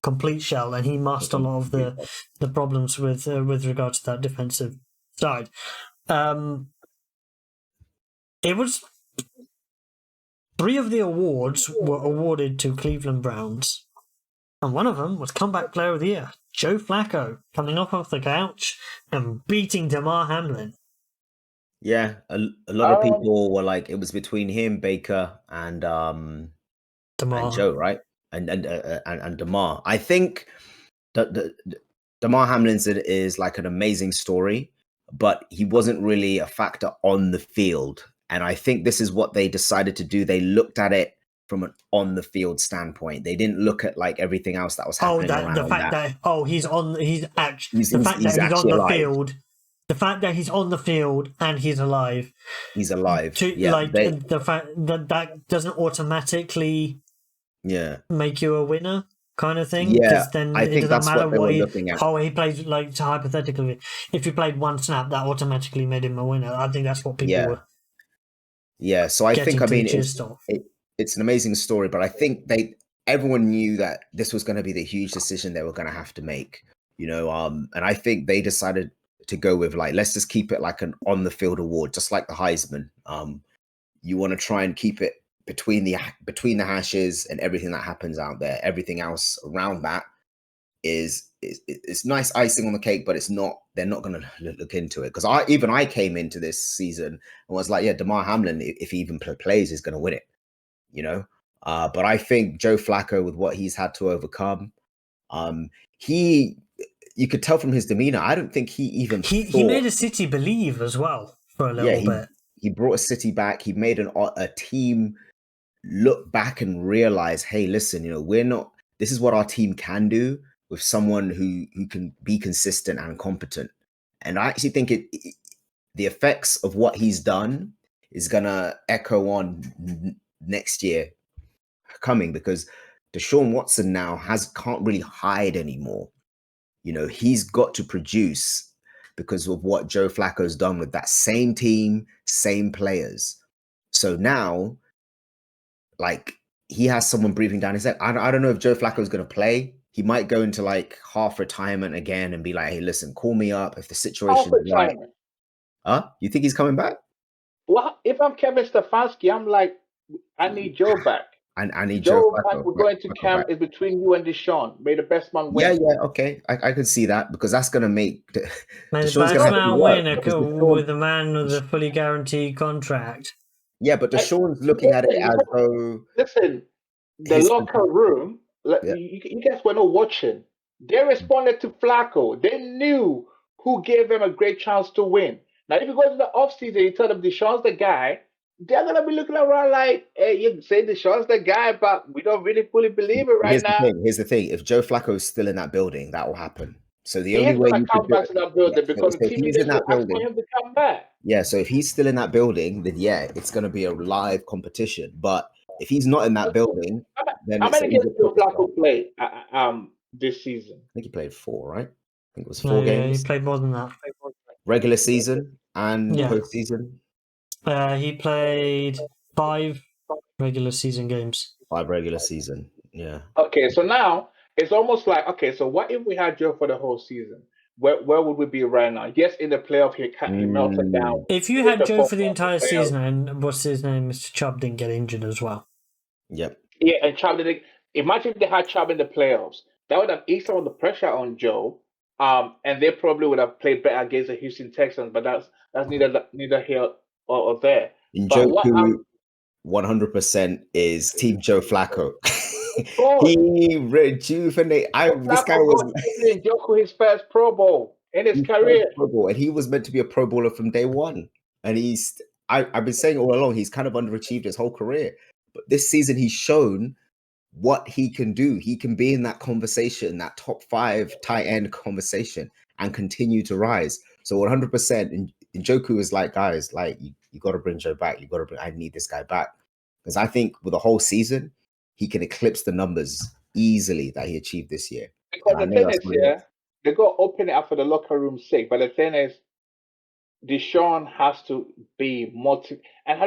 complete shell, and he masked a lot of the problems with regards to that defensive side. It was 3 of the awards were awarded to Cleveland Browns, and one of them was Comeback Player of the Year. Joe Flacco coming off the couch and beating Damar Hamlin. Yeah, a lot of people were like, it was between him, Baker, and Damar, and Joe, right? And Damar. I think that Damar Hamlin's is like an amazing story, but he wasn't really a factor on the field. And I think this is what they decided to do. They looked at it from an on the field standpoint. They didn't look at like everything else that was happening around the fact that he's on the field. The fact that he's on the field and he's alive. He's alive. The fact that doesn't automatically make you a winner kind of thing. Yeah, then I think doesn't matter what he looking at. He plays, like, hypothetically, if he played one snap, that automatically made him a winner. I think that's what people were. Yeah, so I think, it's an amazing story, but I think everyone knew that this was going to be the huge decision they were going to have to make, and I think they decided to go with, like, let's just keep it like an on the field award, just like the Heisman. You want to try and keep it between the hashes, and everything that happens out there, everything else around that is nice icing on the cake, but they're not going to look into it, because I came into this season and was like, Damar Hamlin, if he even plays, is going to win it, but I think Joe Flacco, with what he's had to overcome, you could tell from his demeanor, I don't think he even he made a city believe as well for a little bit. He brought a city back. He made a team look back and realize, hey, listen, this is what our team can do with someone who can be consistent and competent. And I actually think the effects of what he's done is gonna echo on next year coming, because Deshaun Watson now can't really hide anymore. He's got to produce because of what Joe Flacco's done with that same team, same players. So now, like, he has someone breathing down his neck. I don't know if Joe Flacco's going to play. He might go into like half retirement again and be like, hey, listen, call me up if the situation is right. You think he's coming back? Well, if I'm Kevin Stefanski, I'm like, I need Joe back. I need Joe back. We're going to camp. Is between you and Deshaun. May the best man win. Yeah, okay. I could see that, because that's going to make May the best man win with a man with a fully guaranteed contract. Yeah, but Deshaun's looking at it as though... Listen, the locker room, you guys were not watching. They responded to Flacco. They knew who gave them a great chance to win. Now, if you go to the offseason, you tell them Deshaun's the guy, they're going to be looking around like, hey, you say Deshaun's the guy, but we don't really fully believe it right now. Here's the thing. If Joe Flacco is still in that building, that will happen. So the only way you come back to that building, because the team is in that building for him to come back. Yeah, so if he's still in that building, then it's going to be a live competition. But if he's not in that building, then how many games did Flacco play this season? I think he played 4, right? I think it was 4 games. He played more than that. Regular season and postseason. He played 5 regular season games. 5 regular season, yeah. Okay, so now it's almost like, okay, so what if we had Joe for the whole season? Where would we be right now? Yes, in the playoff, he melted down. If you had Joe for the entire season, and what's his name, Mr. Chubb didn't get injured as well. Yep. Yeah, and Chubb didn't. Imagine if they had Chubb in the playoffs. That would have eased some of the pressure on Joe. And they probably would have played better against the Houston Texans, but that's neither here or there. Njoku 100% is Team Joe Flacco. He rejuvenated. This guy was Njoku his first Pro Bowl in his career. Pro Bowl, and he was meant to be a Pro Bowler from day one. And I've been saying all along, he's kind of underachieved his whole career. But this season, he's shown what he can do. He can be in that conversation, that top 5 tight end conversation, and continue to rise. So 100%. And Njoku is like, guys, like, you got to bring Joe back. I need this guy back. because I think with the whole season, he can eclipse the numbers easily that he achieved this year. Because the thing is, they got to open it up for the locker room's sake. But the thing is, Deshaun has to be motivated. And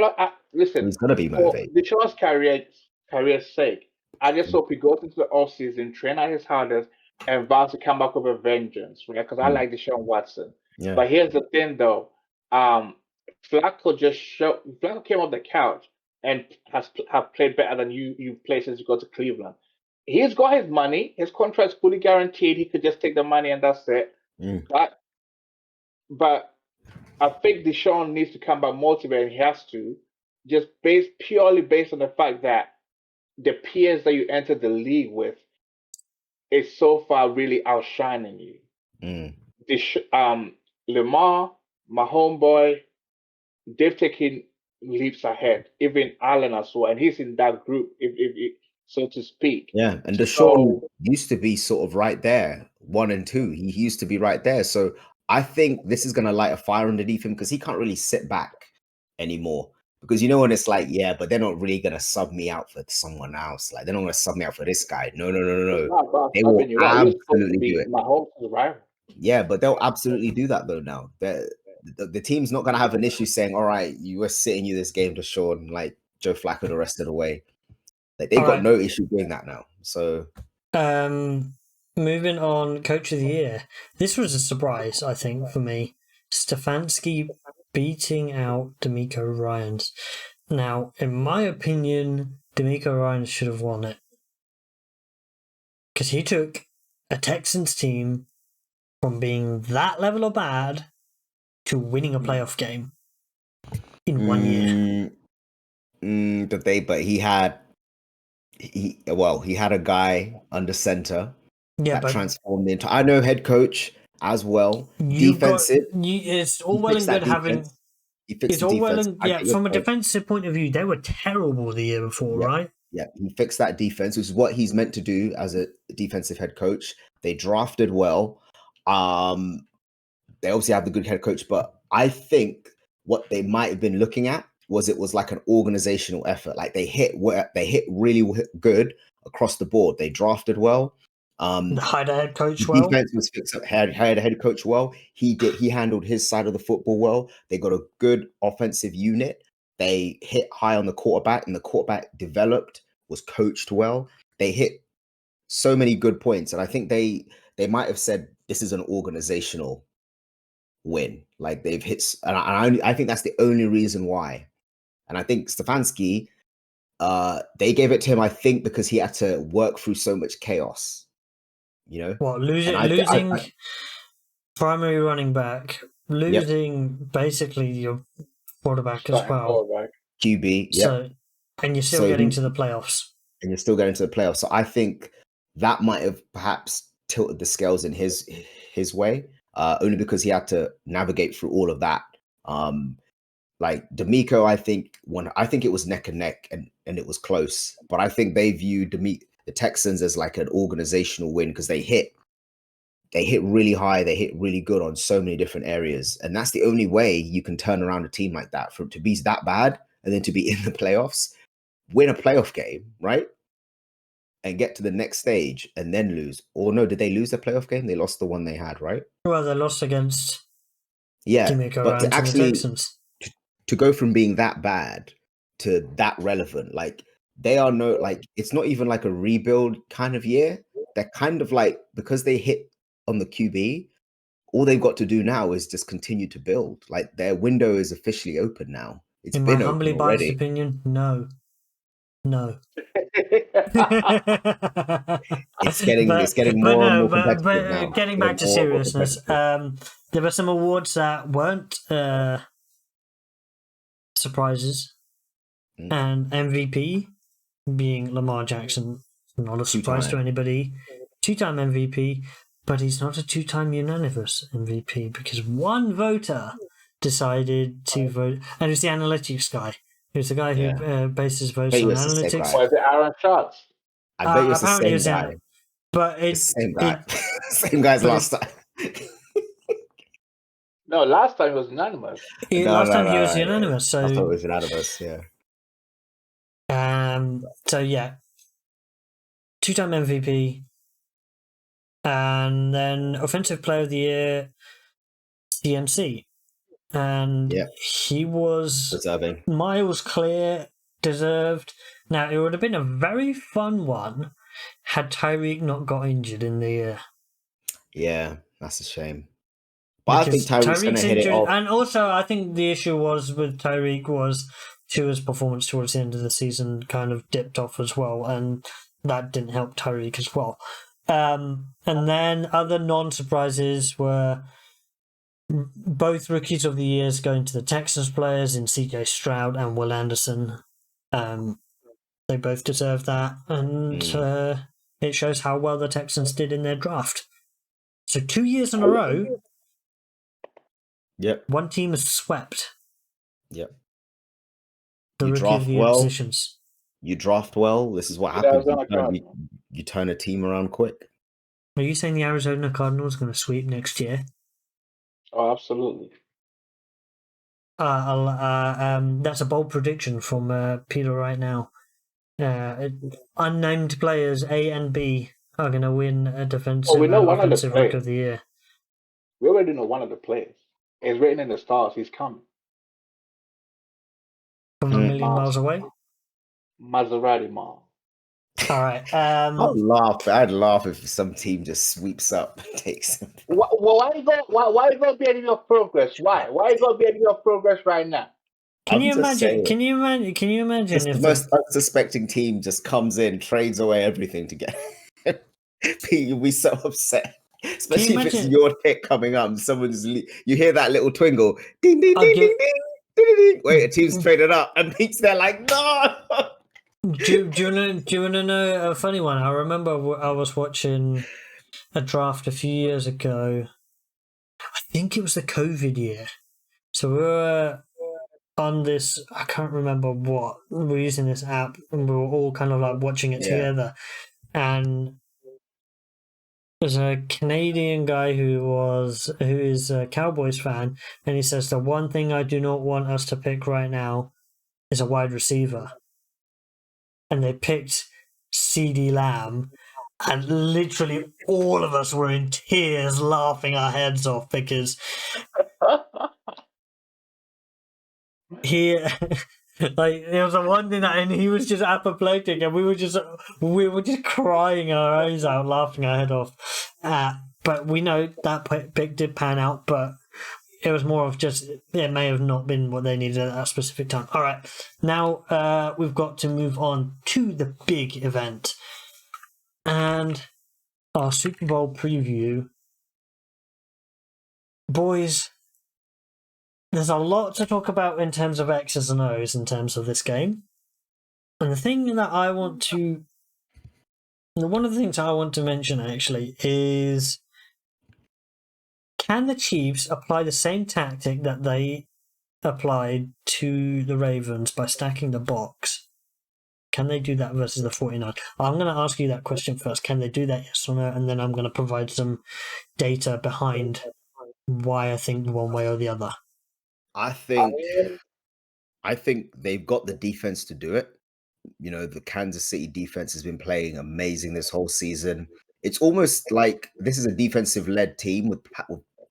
listen, he's gonna be motivated. For Deshaun's career's sake, I just hope he goes into the offseason, train at his hardest, and vows to come back with a vengeance, right? Because I like Deshaun Watson. Yeah. But here's the thing, though. Flacco came off the couch and have played better than you played since you got to Cleveland. He's got his money. His contract's fully guaranteed. He could just take the money and that's it. But I think Deshaun needs to come back motivated. He has to, just purely based on the fact that the peers that you entered the league with is so far really outshining you. Lamar, my homeboy, they've taken leaps ahead. Even Allen as well, and he's in that group, if so to speak. Yeah, and Deshaun used to be sort of right there, 1 and 2. He used to be right there. So I think this is going to light a fire underneath him because he can't really sit back anymore. Because you know when it's like, yeah, but they're not really going to sub me out for someone else. Like they're not going to sub me out for this guy. No. They will absolutely do it. My home is right. Yeah, but they'll absolutely do that though now. The team's not going to have an issue saying, all right, you were sitting you this game, Deshaun, like Joe Flacco the rest of the way. Like they've got no issue doing that now. So moving on, Coach of the Year. This was a surprise, I think, for me. Stefanski beating out D'Amico Ryans. Now, in my opinion, D'Amico Ryans should have won it. Because he took a Texans team from being that level of bad to winning a playoff game in 1 year. But he had a guy under center that transformed the entire. I know head coach as well. Defensive. It's all well and good having. It's all well and from a defensive point of view, they were terrible the year before, right? Yeah, he fixed that defense, which is what he's meant to do as a defensive head coach. They drafted well. They obviously have the good head coach, but I think what they might have been looking at was like an organizational effort. Like they hit really good across the board. They drafted well. Hired a head coach well. Defense was fixed up. Hired a head coach well. He handled his side of the football well. They got a good offensive unit. They hit high on the quarterback, and the quarterback developed, was coached well. They hit so many good points, and I think they might have said this is an organizational win. Like they've hit, and I think that's the only reason why. And I think Stefanski, they gave it to him, I think, because he had to work through so much chaos. You know, what losing primary running back, losing basically your quarterback as well, QB. So, and you're still getting to the playoffs. So I think that might have perhaps tilted the scales in his way, only because he had to navigate through all of that. Like D'Amico, I think it was neck and neck, and it was close. But I think they viewed the Texans as like an organizational win because they hit really high, they hit really good on so many different areas, and that's the only way you can turn around a team like that, to be that bad and then to be in the playoffs, win a playoff game, right, and get to the next stage and then lose. Or no, did they lose the playoff game? They lost the one they had, right? Well, they lost against but to actually to go from being that bad to that relevant, like they are it's not even like a rebuild kind of year. They're kind of like, because they hit on the QB, all they've got to do now is just continue to build. Like their window is officially open now. It's in been my humbly open already. biased opinion, no. It's getting more and more competitive now. Getting back to seriousness, there were some awards that weren't surprises, and MVP being Lamar Jackson, not a surprise to anybody. 2-time MVP, but he's not a 2-time unanimous MVP because one voter decided to vote, and it's the analytics guy. It's the guy who bases votes on analytics. Was it Aaron Schatz? I bet it's the same guy. But it's same guy. Same guy's last time. No, last time it was unanimous. Last time he was unanimous. So I thought it was unanimous, yeah. So yeah, 2-time MVP, and then Offensive Player of the Year, CMC, and he was deserving, miles clear, deserved. Now it would have been a very fun one had Tyreek not got injured in the year. Yeah, that's a shame. But Because I think Tyreek's going to hit it off. And also, I think the issue was with Tyreek was Tua's performance towards the end of the season kind of dipped off as well, and that didn't help Tyreek as well. And then other non-surprises were both Rookies of the Years going to the Texans players in CJ Stroud and Will Anderson. They both deserve that, and it shows how well the Texans did in their draft. So 2 years in a row, one team has swept. Yep. The Rookie of the Year positions. You draft well. This is what happens. You turn a team around quick. Are you saying the Arizona Cardinals are going to sweep next year? Oh, absolutely. That's a bold prediction from Peter right now. Unnamed players A and B are going to win a defensive offensive Rookie of the Year. We already know one of the players. It's written in the stars. He's coming. From a million miles away? Maserati Mall. All right. I'd laugh if some team just sweeps up and takes him. Why you gonna be in your progress? Why you gonna be in your progress right now? Can you imagine? Can you imagine if the most unsuspecting team just comes in, trades away everything to get you'll be so upset. Especially if it's your pick coming up, you hear that little twingle, ding ding ding ding ding ding. Wait, a team's traded up, and Pete's there like, no. Do you want to know a funny one? I remember I was watching a draft a few years ago. I think it was the COVID year. So we were on this, I can't remember what, we were using this app and we were all kind of like watching it together. And there's a Canadian guy who is a Cowboys fan, and he says the one thing I do not want us to pick right now is a wide receiver. And they picked CeeDee Lamb, and literally all of us were in tears laughing our heads off because he like it was the one thing and he was just apoplectic, and we were just crying our eyes out, laughing our head off. But we know that pick did pan out, but it was more of just it may have not been what they needed at that specific time. All right, now we've got to move on to the big event and our Super Bowl preview. Boys, there's a lot to talk about in terms of X's and O's in terms of this game. And the thing that one of the things I want to mention actually is, can the Chiefs apply the same tactic that they applied to the Ravens by stacking the box? Can they do that versus the 49? I'm going to ask you that question first. Can they do that, yes or no? And then I'm going to provide some data behind why I think one way or the other. I think they've got the defense to do it. You know, the Kansas City defense has been playing amazing this whole season. It's almost like this is a defensive-led team with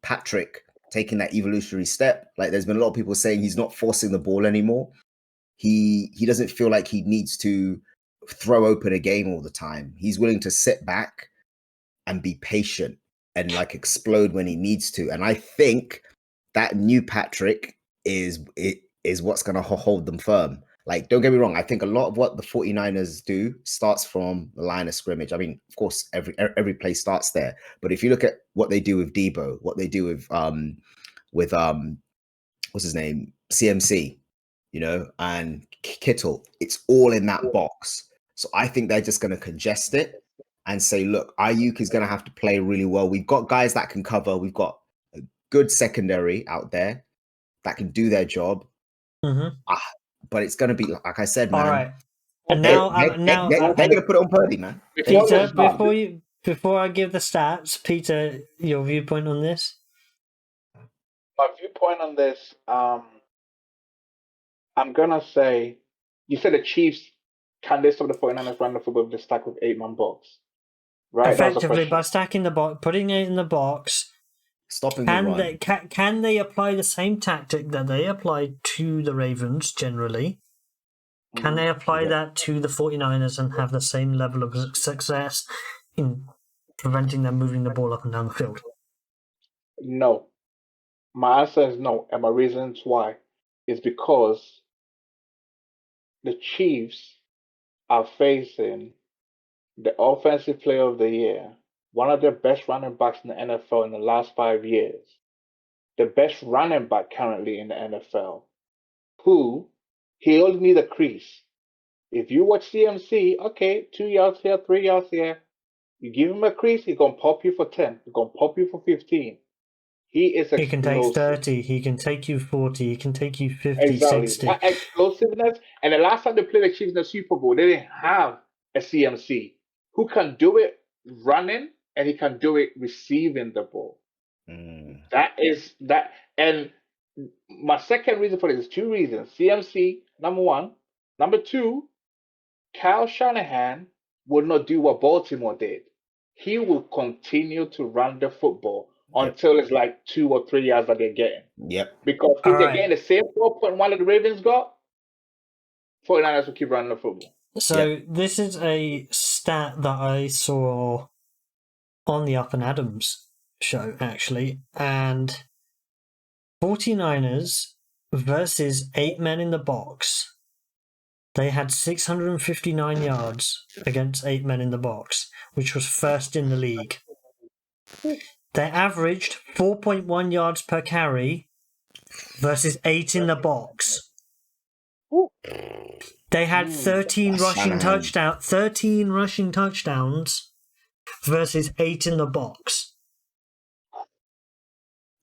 Patrick taking that evolutionary step. Like, there's been a lot of people saying he's not forcing the ball anymore. He doesn't feel like he needs to throw open a game all the time. He's willing to sit back and be patient and like explode when he needs to. And I think that new Patrick is what's going to hold them firm. Like, don't get me wrong. I think a lot of what the 49ers do starts from the line of scrimmage. I mean, of course, every play starts there. But if you look at what they do with Debo, what they do with what's his name? CMC, you know, and Kittle, it's all in that box. So I think they're just going to congest it and say, look, Ayuk is going to have to play really well. We've got guys that can cover. We've got a good secondary out there that can do their job. Mm-hmm. But it's going to be, like I said, man. All right. And they're going to put it on Purdy, man. Peter, before I give the stats, Peter, your viewpoint on this? My viewpoint on this, I'm going to say, you said the Chiefs can they stop the 49ers running the football with the stack with 8-man box? Right, effectively by stacking the box, putting it in the box. Stopping the run. Can they apply the same tactic that they applied to the Ravens generally? Can they apply that to the 49ers and have the same level of success in preventing them moving the ball up and down the field? No. My answer is no, and my reasons why is because the Chiefs are facing the offensive player of the year, one of their best running backs in the NFL in the last 5 years, the best running back currently in the NFL, who he only needs a crease. If you watch CMC, okay, 2 yards here, 3 yards here, you give him a crease, he's gonna pop you for 10, he's gonna pop you for 15. He is He can take explosive. 30, he can take you 40, he can take you 50, Exactly. 60. That explosiveness. And the last time they played the Chiefs in the Super Bowl, they didn't have a CMC who can do it running and he can do it receiving the ball. That is that. And my second reason for this is 2 reasons. CMC, number 1. Number 2, Kyle Shanahan will not do what Baltimore did. He will continue to run the football until it's like 2 or 3 yards that they're getting. Yep. Because if they're getting the same 4.1 that the Ravens got, 49ers will keep running the football. So this is a stat that I saw on the Up and Adams show, actually. And 49ers versus 8 men in the box. They had 659 yards against 8 men in the box, which was first in the league. They averaged 4.1 yards per carry versus 8 in the box. They had 13 rushing touchdowns versus 8 in the box.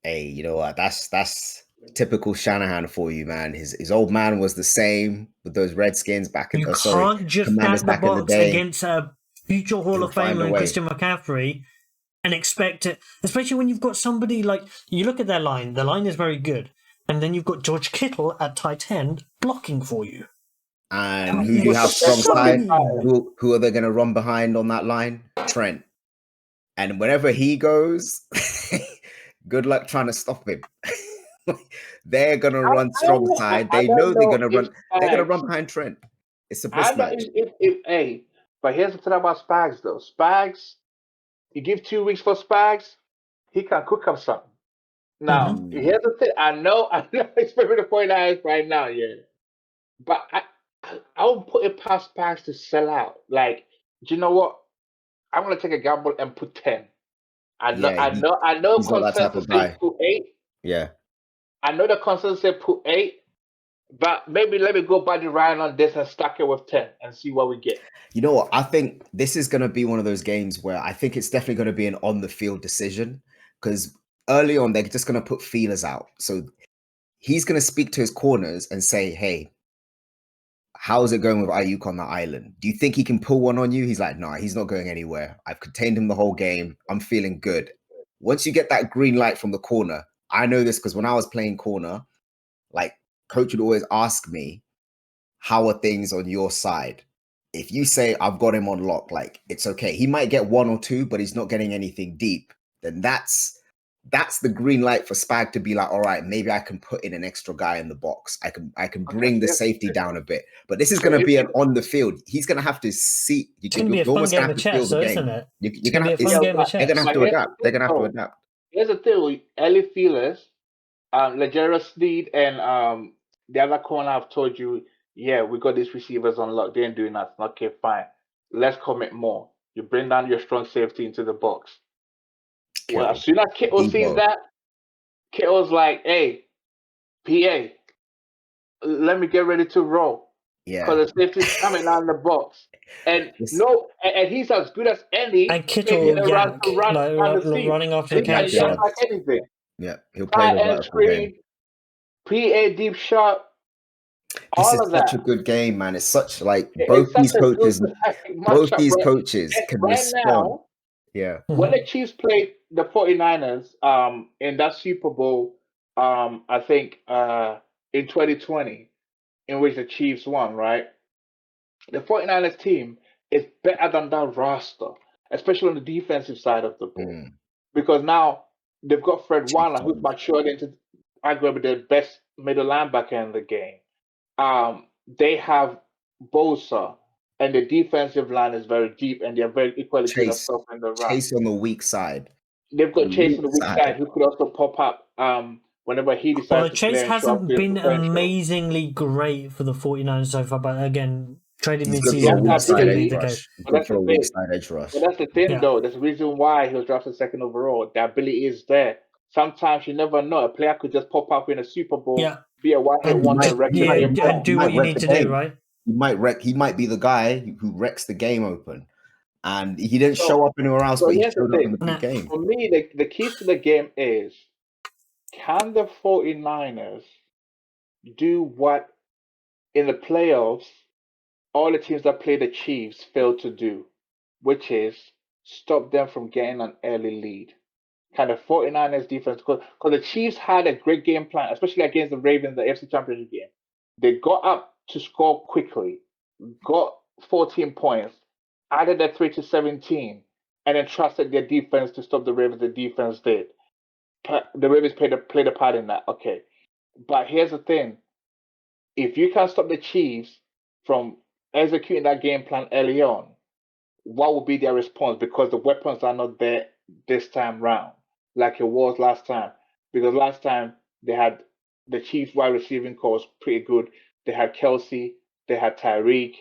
Hey, you know what? That's typical Shanahan for you, man. His old man was the same with those Redskins back in can't just Commanders stack the back in the box day. against a future Hall of Famer and Christian McCaffrey and expect it, especially when you've got somebody like, you look at their line, the line is very good, and then you've got George Kittle at tight end blocking for you. And who do you have strong side? Who are they going to run behind on that line? Trent. And whenever he goes, good luck trying to stop him. They're going to run strong side. They know they're going to run. They're going to run behind Trent. It's a mismatch. Hey, but here's the thing about Spags, though. Spags, you give 2 weeks for Spags, he can cook up something. Now, here's the thing. I know it's for the 49ers right now, yeah. But I would put it past Spags to sell out. Like, do you know what? I'm gonna take a gamble and put 10. I know. He's not that type of guy. Put 8. Yeah. I know the consensus said put 8, but maybe let me go by the Ryan on this and stack it with 10 and see what we get. You know what? I think this is going to be one of those games where I think it's definitely going to be an on the field decision, because early on they're just going to put feelers out. So he's going to speak to his corners and say, "Hey, how's it going with Ayuk on the island? Do you think he can pull one on you?" He's like, "No, he's not going anywhere. I've contained him the whole game. I'm feeling good." Once you get that green light from the corner, I know this because when I was playing corner, like, coach would always ask me, "How are things on your side?" If you say, "I've got him on lock," like, it's okay. He might get 1 or 2, but he's not getting anything deep. Then that's the green light for Spag to be like, all right, maybe I can put in an extra guy in the box. I can bring the safety down a bit. But this is going to be an on the field. He's going to have to see. It's going to be a fun game of chess, isn't it? You're going to have to adapt. They're going to have to adapt. Here's the thing: Ellie Feelers, Legera Sneed, and the other corner I've told you, yeah, we got these receivers on lock. They ain't doing nothing. Okay, fine. Let's commit more. You bring down your strong safety into the box. Well, as soon as Kittle sees that, Kittle's like, "Hey, PA, let me get ready to roll." Yeah. Because the safety's coming out in the box. And and he's as good as any. And Kittle running after the catch. He can like anything. Yeah, he'll play the vertical game. PA deep shot. This is such a good game, man. It's such like both these coaches can respond. Yeah. When the Chiefs played the 49ers in that Super Bowl, I think in 2020, in which the Chiefs won, right? the 49ers team is better than that roster, especially on the defensive side of the ball. Because now they've got Fred Warner, who's matured into arguably the best middle linebacker in the game. They have Bosa, and the defensive line is very deep, and they're very equally good at stopping the run. Chase on the weak side. They've got Chase on the weak side, who could also pop up whenever he decides to play. Chase hasn't been amazingly great for the 49ers so far, but again, traded mid-season, that's going to be the case. That's the thing, though. There's a reason why he was drafted second overall. The ability is there. Sometimes you never know. A player could just pop up in a Super Bowl, be a one-hit wonder, and do what you need to do, right? He might be the guy who wrecks the game open. And he didn't show up anywhere else, but he showed up in the big game. For me, the key to the game is, can the 49ers do what in the playoffs all the teams that play the Chiefs fail to do, which is stop them from getting an early lead? Kind of 49ers defense, because the Chiefs had a great game plan, especially against the Ravens, the AFC Championship game. They got up to score quickly, got 14 points, added a 3-17, and then trusted their defense to stop the Ravens. The defense did. The Ravens played a part in that. Okay. But here's the thing. If you can stop the Chiefs from executing that game plan early on, what will be their response? Because the weapons are not there this time round, like it was last time. Because last time they had the Chiefs wide receiving core was pretty good. They had Kelsey, they had Tyreek,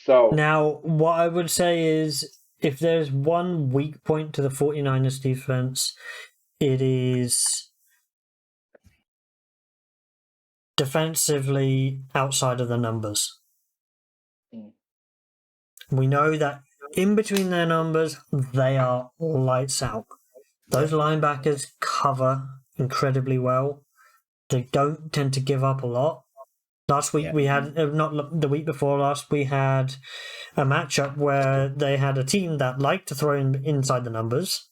So now what I would say is, if there's one weak point to the 49ers defense, it is defensively outside of the numbers. We know that in between their numbers, they are lights out. Those linebackers cover incredibly well. They don't tend to give up a lot. Last week we had, not the week before last, we had a matchup where they had a team that liked to throw inside the numbers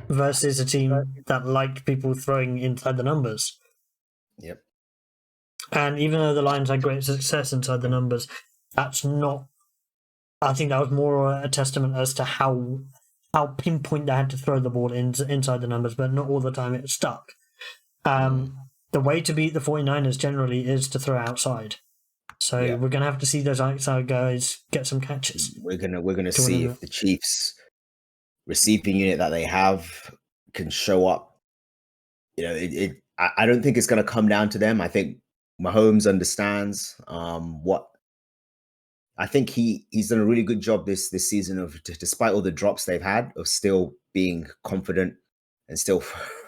versus a team that liked people throwing inside the numbers. Yep. And even though the Lions had great success inside the numbers, that's not. I think that was more a testament as to how pinpoint they had to throw the ball inside the numbers, but not all the time it stuck. The way to beat the 49ers generally is to throw outside. So we're going to have to see those outside guys get some catches. We're gonna see if the Chiefs receiving unit that they have can show up. I don't think it's going to come down to them. I think Mahomes understands what. I think he's done a really good job this season of, despite all the drops they've had, of still being confident and still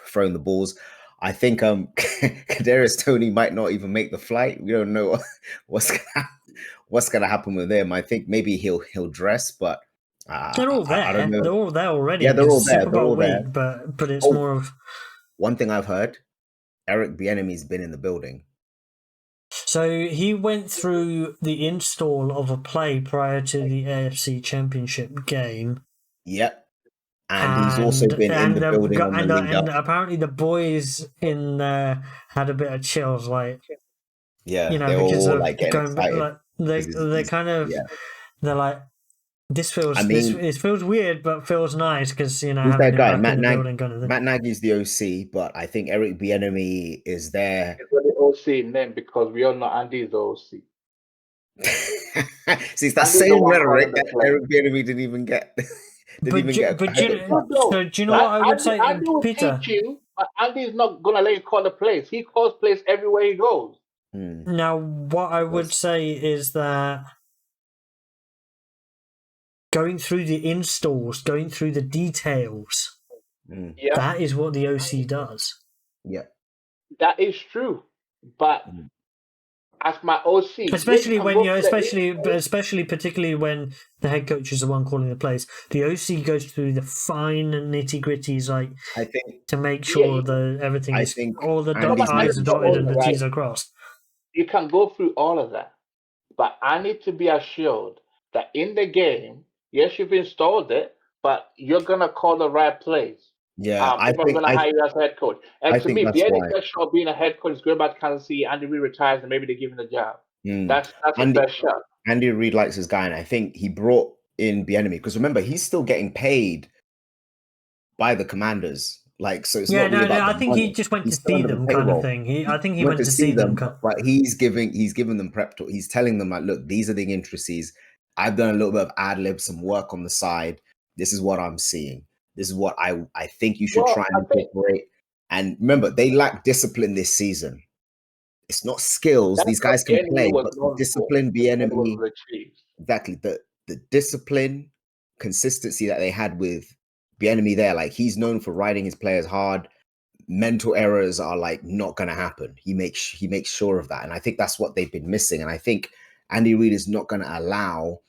throwing the balls. I think Kadarius Toney might not even make the flight. We don't know what's gonna happen with him. I think maybe he'll dress, but they're all there. I don't know. They're all there already. Yeah, they're all there. Super Bowl week, but it's more of one thing I've heard. Eric Bieniemy's been in the building. So he went through the install of a play prior to the AFC Championship game. Yep. And he's also been in the building and apparently the boys in there had a bit of chills, like they're all like getting excited. Like, they kind of they're like, this feels it feels weird, but feels nice because who's that guy? Matt Nagy's the OC, but I think Eric Bieniemy is there. He's the OC name because we all know Andy's the OC. See, it's that same rhetoric that Eric Bieniemy didn't even get. Do you know what I would say, Peter? Andy's not gonna let you call the plays. He calls plays everywhere he goes. Now, what I would say is that going through the installs, going through the details, that is what the OC does. Yeah, that is true. But as my OC, especially particularly when the head coach is the one calling the plays, the OC goes through the fine nitty gritties, like to make sure that everything is all the I's are dotted and the T's are crossed. You can go through all of that, but I need to be assured that in the game, yes, you've installed it, but you're gonna call the right plays. Yeah, if I'm going to hire you as a head coach. And I to think me, that's the only why. best shot of being a head coach is going back to Kansas City. Andy Reid retires, and maybe they give him the job. That's the Andy, best shot. Andy Reid likes his guy, and I think he brought in Bieniemy because remember he's still getting paid by the Commanders. Like, so it's not really about I the think money. he just went He's to still see under the them, kind of payroll. thing. I think he went went to to see them. but he's giving them prep talk. He's telling them like, look, these are the intricacies. I've done a little bit of ad lib, some work on the side. This is what I'm seeing. This is what I think you should try and incorporate. And remember, they lack discipline this season. It's not skills. These guys can play, but the discipline, Bieniemy, exactly the discipline, consistency that they had with Bieniemy there. Like he's known for riding his players hard. Mental errors are like not going to happen. He makes sure of that, and I think that's what they've been missing. And I think Andy Reid is not going to allow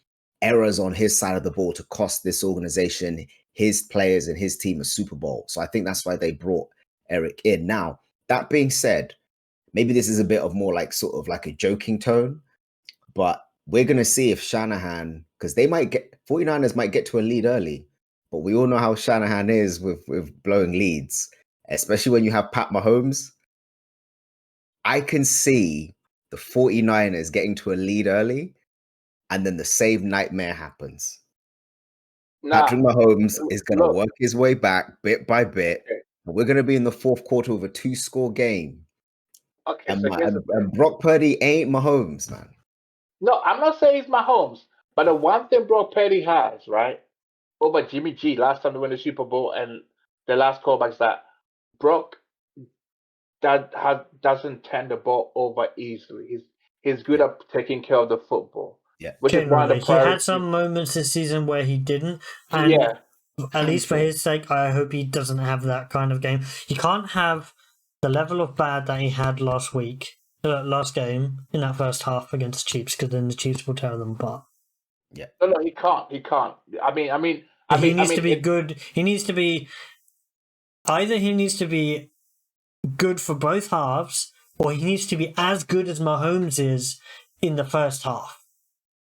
errors on his side of the ball to cost this organization, his players, and his team a Super Bowl. So I think that's why they brought Eric in. Now, that being said, maybe this is a bit of more like sort of like a joking tone, but we're going to see if Shanahan, because 49ers might get to a lead early, but we all know how Shanahan is with blowing leads, especially when you have Pat Mahomes. I can see the 49ers getting to a lead early, and then the same nightmare happens. Patrick Mahomes is going to work his way back bit by bit. Okay. And we're going to be in the fourth quarter of a 2-score game. Okay, and Brock Purdy ain't Mahomes, man. No, I'm not saying he's Mahomes, but the one thing Brock Purdy has, right, over Jimmy G last time they won the Super Bowl and the last callbacks, that Brock doesn't turn the ball over easily. He's good at taking care of the football. Yeah, which is one of the he had some moments this season where he didn't, and at least for his sake, I hope he doesn't have that kind of game. He can't have the level of bad that he had last game in that first half against the Chiefs, because then the Chiefs will tear them apart. Yeah. No, he can't. He can't. He needs to be good. He needs to be either he needs to be good for both halves, or he needs to be as good as Mahomes is in the first half.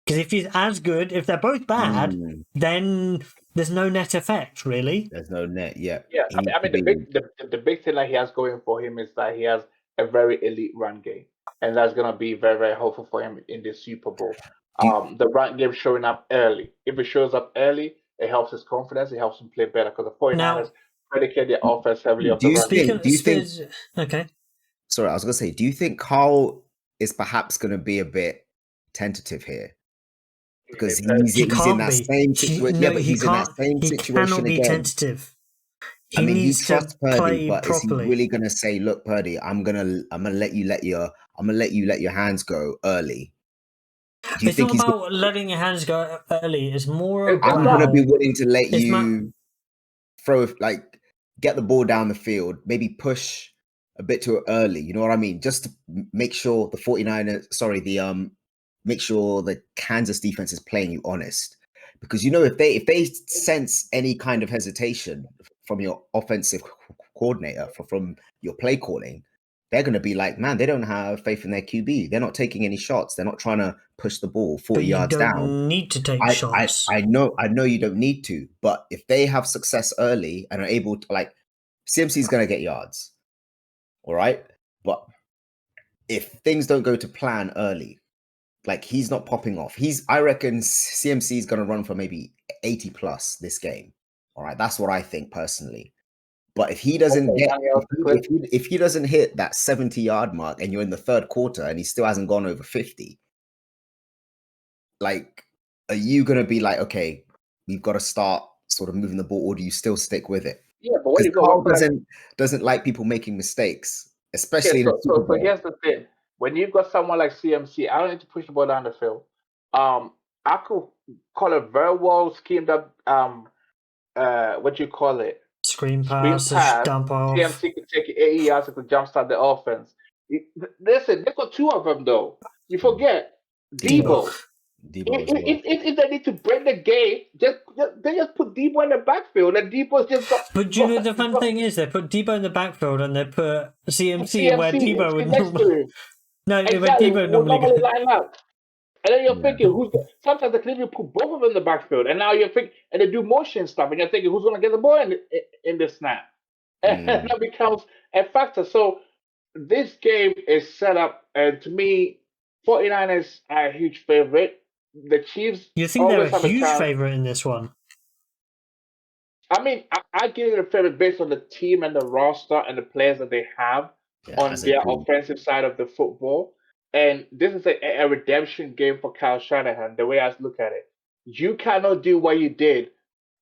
Because if he's as good, if they're both bad, then there's no net effect, really. There's no net, yeah. Yeah, the big thing that he has going for him is that he has a very elite run game, and that's gonna be very, very helpful for him in the Super Bowl. The run game showing up early. If it shows up early, it helps his confidence. It helps him play better because the 49ers predicate their offense heavily off the run game. Do you think? Okay. Sorry, I was gonna say, do you think Carl is perhaps gonna be a bit tentative here? Because he's in that same situation. Yeah, but he's in that same situation again. He cannot be tentative. He trusts Purdy, but is he really gonna say, "Look, Purdy, I'm gonna let you let your hands go early"? It's not about letting your hands go early. It's more about I'm gonna be willing to let you get the ball down the field, maybe push a bit too early. You know what I mean? Just to make sure the 49ers, make sure the Kansas defense is playing you honest. Because if they sense any kind of hesitation from your offensive coordinator, from your play calling, they're going to be like, man, they don't have faith in their QB. They're not taking any shots. They're not trying to push the ball 40 yards down. You don't need to take shots. I know you don't need to. But if they have success early and are able to, CMC is going to get yards. All right? But if things don't go to plan early, he's not popping off. I reckon CMC is going to run for maybe 80 plus this game. All right, that's what I think personally. But if he doesn't if he doesn't hit that 70-yard mark and you're in the third quarter and he still hasn't gone over 50, are you going to be like, okay, we've got to start sort of moving the ball, or do you still stick with it? Yeah, but when you Carl doesn't like people making mistakes, especially in the Super Bowl. So here's the thing. When you've got someone like CMC, I don't need to push the ball down the field. I could call it very well schemed up. What you call it? Screen pass, dump off. CMC could take 80 yards to jumpstart the offense. Listen, they've got two of them though. You forget Debo. If they need to break the game, they just put Debo in the backfield, and Debo's just. But the fun thing is, they put Debo in the backfield and they put CMC where Debo would normally. No, exactly. where Debo normally line up. And then you're thinking, sometimes they can even put both of them in the backfield, and now you're thinking, and they do motion stuff, and you're thinking, who's going to get the ball in this snap? And that becomes a factor. So this game is set up, and to me, 49ers are a huge favorite. The Chiefs You think they're always a have a huge chance. favorite in this one? I mean, I give it a favorite based on the team and the roster and the players that they have on as a their team. offensive side of the football. And this is a redemption game for Kyle Shanahan, the way I look at it. You cannot do what you did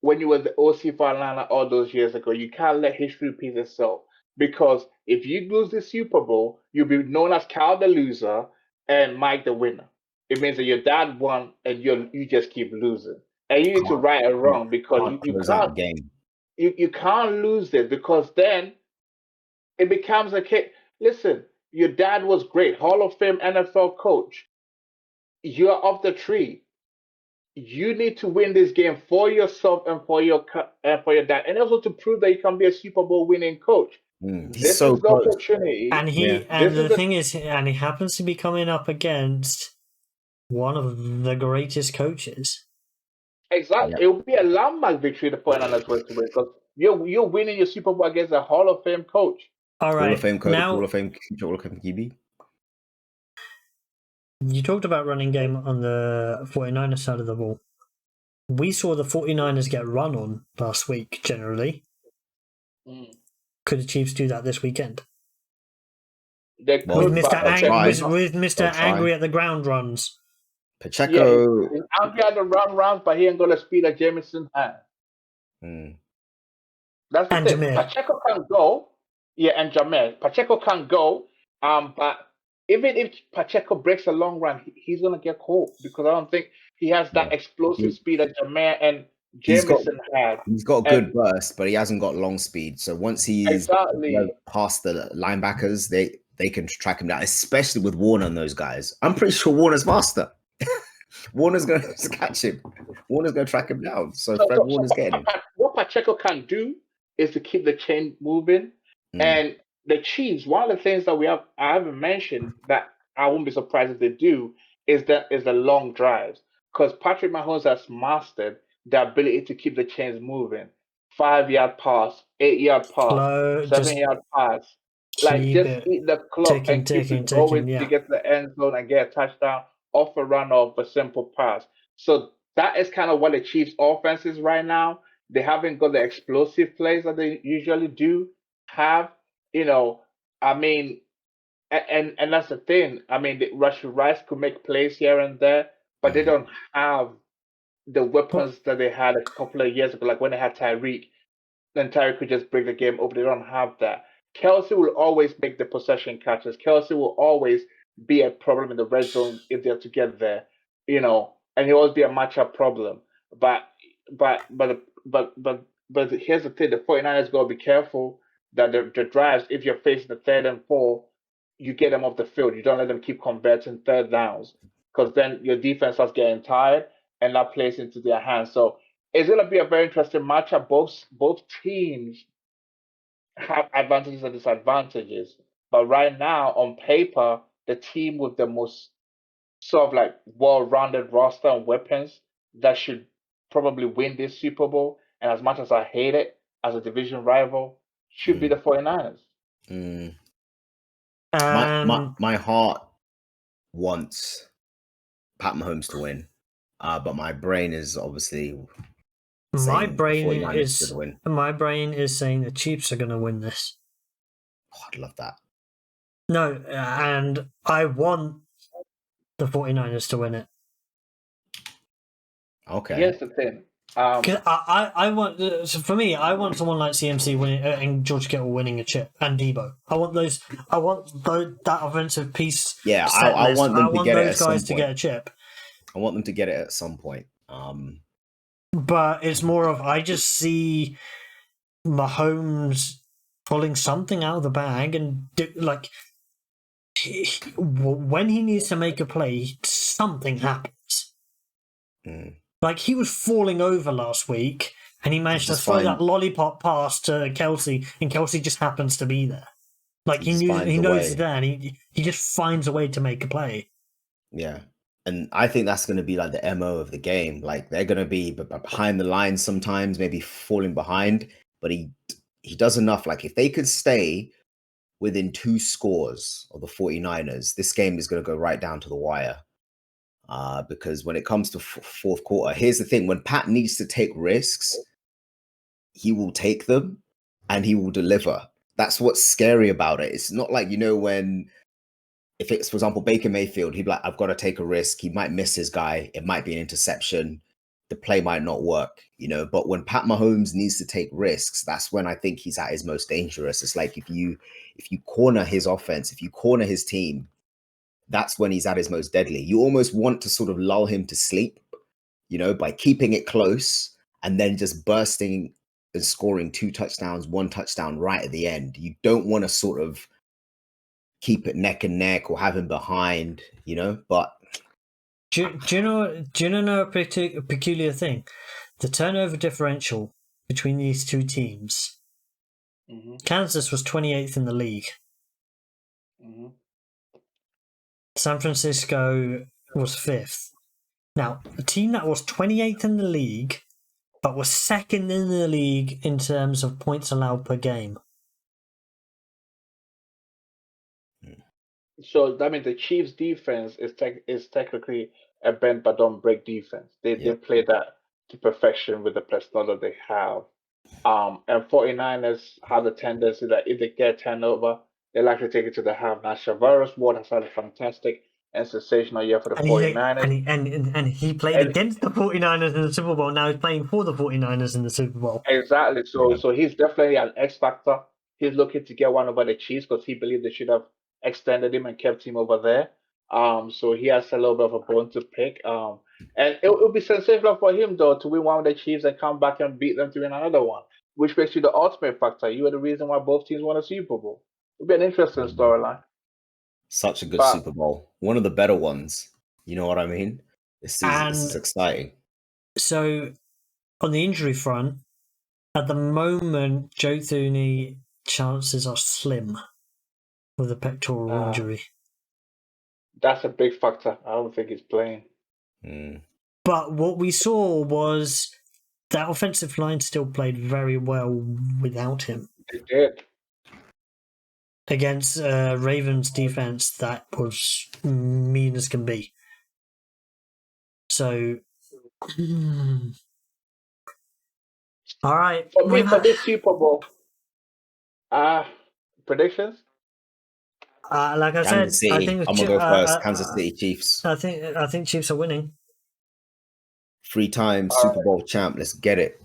when you were the OC for Atlanta all those years ago. You can't let history repeat itself. Because if you lose the Super Bowl, you'll be known as Kyle the loser and Mike the winner. It means that your dad won and you just keep losing. And you need to right it wrong because you close can't out the game. you can't lose this because then it becomes a case. Listen, your dad was great, Hall of Fame NFL coach. You're off the tree. You need to win this game for yourself and for your dad, and also to prove that you can be a Super Bowl winning coach. He's This so is the close. opportunity. And the thing is, and he happens to be coming up against one of the greatest coaches. Exactly. It will be a landmark victory the 49ers were to win because you're winning your Super Bowl against a Hall of Fame coach. All right. Hall of Fame coach, now, Hall of Fame future Hall of Fame QB. You talked about running game on the 49ers side of the ball. We saw the 49ers get run on last week, generally. Could the Chiefs do that this weekend? They could, with Mr. Try. Angry at the ground runs. Pacheco. Yeah, he's angry at the runs, but he ain't got the speed that Jameson has. That's the thing. Jameer. Pacheco can go. Yeah, and Jameer. Pacheco can go. But even if Pacheco breaks a long run, he's gonna get caught because I don't think he has that explosive speed that Jameer and Jameson had. He's got good burst, but he hasn't got long speed. So once he's past the linebackers, they can track him down, especially with Warner and those guys. I'm pretty sure Warner's faster. Warner's going to catch him. Warner's going to track him down. So Fred Warner's getting him. What Pacheco can do is to keep the chain moving. And the Chiefs, one of the things that I haven't mentioned that I won't be surprised if they do is the long drives. Because Patrick Mahomes has mastered the ability to keep the chains moving. 5-yard pass, 8-yard pass, 7-yard pass. Like just eat the clock and keep it going to get to the end zone and get a touchdown off a run off a simple pass. So that is kind of what the Chiefs' offense is right now. They haven't got the explosive plays that they usually do have. I mean, and that's the thing. I mean, Rashid Rice could make plays here and there, but they don't have the weapons that they had a couple of years ago, like when they had Tyreek. Then Tyreek could just break the game open. They don't have that. Kelsey will always make the possession catches. Kelsey will always be a problem in the red zone if they're to get there, and he'll always be a matchup problem. But here's the thing: the 49ers got to be careful that the drives, if you're facing the 3rd and 4, you get them off the field. You don't let them keep converting 3rd downs because then your defense starts getting tired and that plays into their hands. So it's going to be a very interesting matchup. Both teams have advantages and disadvantages. But right now, on paper, the team with the most sort of like well-rounded roster and weapons that should probably win this Super Bowl, and as much as I hate it as a division rival, should be the 49ers. My heart wants Pat Mahomes to win, but my brain is obviously my brain is saying the Chiefs are going to win this. Oh, I'd love that. No, and I want the 49ers to win it. Okay. Here's the thing. I want, for me, I want someone like CMC winning and George Kittle winning a chip and Debo. I want that offensive piece. Yeah, I want them to get it at some point. Those guys to get a chip. I want them to get it at some point. But it's more of I just see Mahomes pulling something out of the bag and when he needs to make a play, something happens. Like he was falling over last week, and he managed to throw that lollipop pass to Kelsey, and Kelsey just happens to be there. Like he knows it's there, and he just finds a way to make a play. Yeah, and I think that's going to be like the MO of the game. Like they're going to be behind the line sometimes, maybe falling behind, but he he does enough. Like if they could stay within 2 scores of the 49ers, this game is going to go right down to the wire. Because when it comes to fourth quarter, here's the thing: when Pat needs to take risks, he will take them and he will deliver. That's what's scary about it. It's not like, when, if it's, for example, Baker Mayfield, he'd be like, I've got to take a risk. He might miss his guy. It might be an interception. The play might not work, But when Pat Mahomes needs to take risks, that's when I think he's at his most dangerous. It's like if you corner his offense, if you corner his team, that's when he's at his most deadly. You almost want to sort of lull him to sleep, by keeping it close and then just bursting and scoring 2 touchdowns, 1 touchdown right at the end. You don't want to sort of keep it neck and neck or have him behind, but do you know a peculiar thing? The turnover differential between these two teams. Mm-hmm. Kansas was 28th in the league. Mm-hmm. San Francisco was 5th. Now, a team that was 28th in the league, but was 2nd in the league in terms of points allowed per game. So that means the Chiefs' defense is technically a bend but don't break defense. They play that to perfection with the personnel that they have. And 49ers have the tendency that if they get turnover, they like to take it to the half. Now, Shavarius Ward has had a fantastic and sensational year for the 49ers. And he played against the 49ers in the Super Bowl. Now he's playing for the 49ers in the Super Bowl. Exactly. So he's definitely an X factor. He's looking to get one over the Chiefs because he believed they should have extended him and kept him over there. So he has a little bit of a bone to pick. And it would be sensational for him, though, to win one of the Chiefs and come back and beat them to win another one, which makes you the ultimate factor. You are the reason why both teams won a Super Bowl. It would be an interesting storyline. Such a good Super Bowl. One of the better ones. You know what I mean? This is exciting. So, on the injury front, at the moment, Joe Thuney chances are slim with a pectoral injury. That's a big factor. I don't think he's playing. But what we saw was that offensive line still played very well without him. They did. Against Ravens defense that was mean as can be. So, all right. For this Super Bowl, predictions? Like I Kansas said, City. I think I'm gonna go first. Kansas City Chiefs. I think Chiefs are winning. 3-time Super Bowl champ. Let's get it.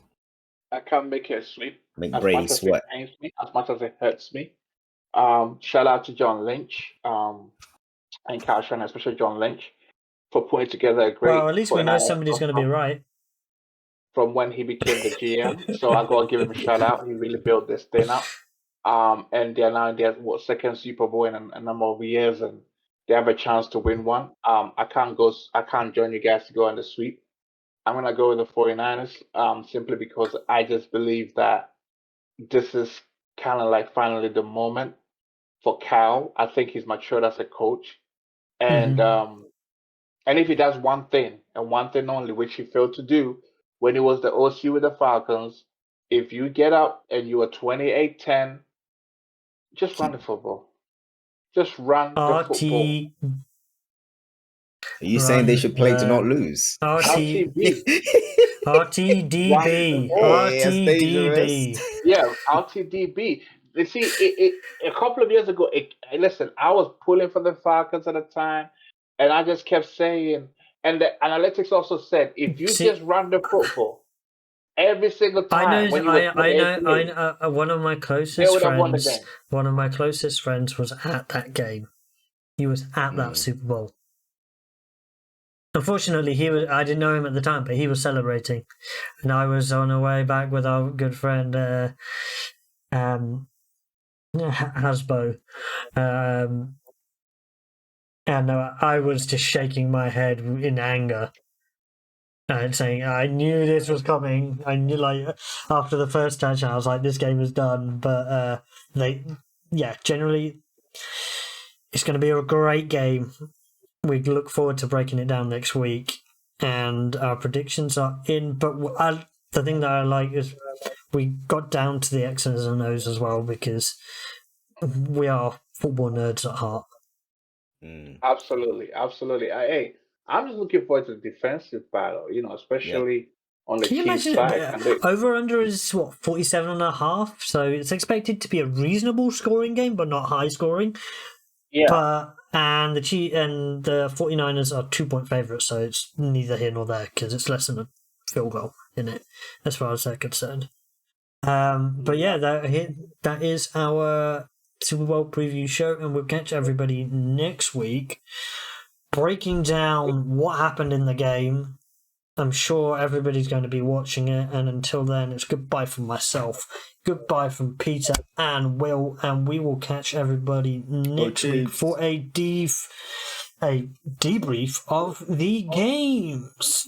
I can't make it a sweep. Make Brady sweat. It pains me, as much as it hurts me. Shout out to John Lynch and Kyle and especially John Lynch, for putting together a great. Well, at least we know somebody's going to be right. From when he became the GM, so I gotta give him a shout out. He really built this thing up. And they're now in their second Super Bowl in a number of years, and they have a chance to win one. I can't join you guys to go on the sweep. I'm gonna go with the 49ers, simply because I just believe that this is kind of like finally the moment for Cal. I think he's matured as a coach, and and if he does one thing and one thing only, which he failed to do when he was the OC with the Falcons, if you get up and you are 28-10, just run the football. Just run the football. Are you saying they should play to not lose? RTB. RTDB. RTDB. Yeah, RTDB. You see, a couple of years ago, listen, I was pulling for the Falcons at the time, and I just kept saying, and the analytics also said, if you just run the football every single time, I know. One of my closest friends was at that game. He was at that Super Bowl. Unfortunately, I didn't know him at the time, but he was celebrating, and I was on the way back with our good friend Hasbo, and I was just shaking my head in anger and saying, "I knew this was coming. I knew, like, after the first touchdown, I was like, this game is done." But generally, it's going to be a great game. We look forward to breaking it down next week, and our predictions are in. But the thing that I like is we got down to the X's and O's as well, because we are football nerds at heart. Absolutely. I'm just looking forward to the defensive battle, especially on the Can you Chiefs imagine side. And they, over-under is, 47.5? So it's expected to be a reasonable scoring game, but not high scoring. yeah, And the 49ers are 2-point favourites, so it's neither here nor there, because it's less than a field goal in it, as far as they're concerned. But yeah, that is our Super Bowl preview show, and we'll catch everybody next week breaking down what happened in the game. I'm sure everybody's going to be watching it, and until then, it's goodbye from myself, goodbye from Peter and Will, and we will catch everybody next week for a debrief of the games.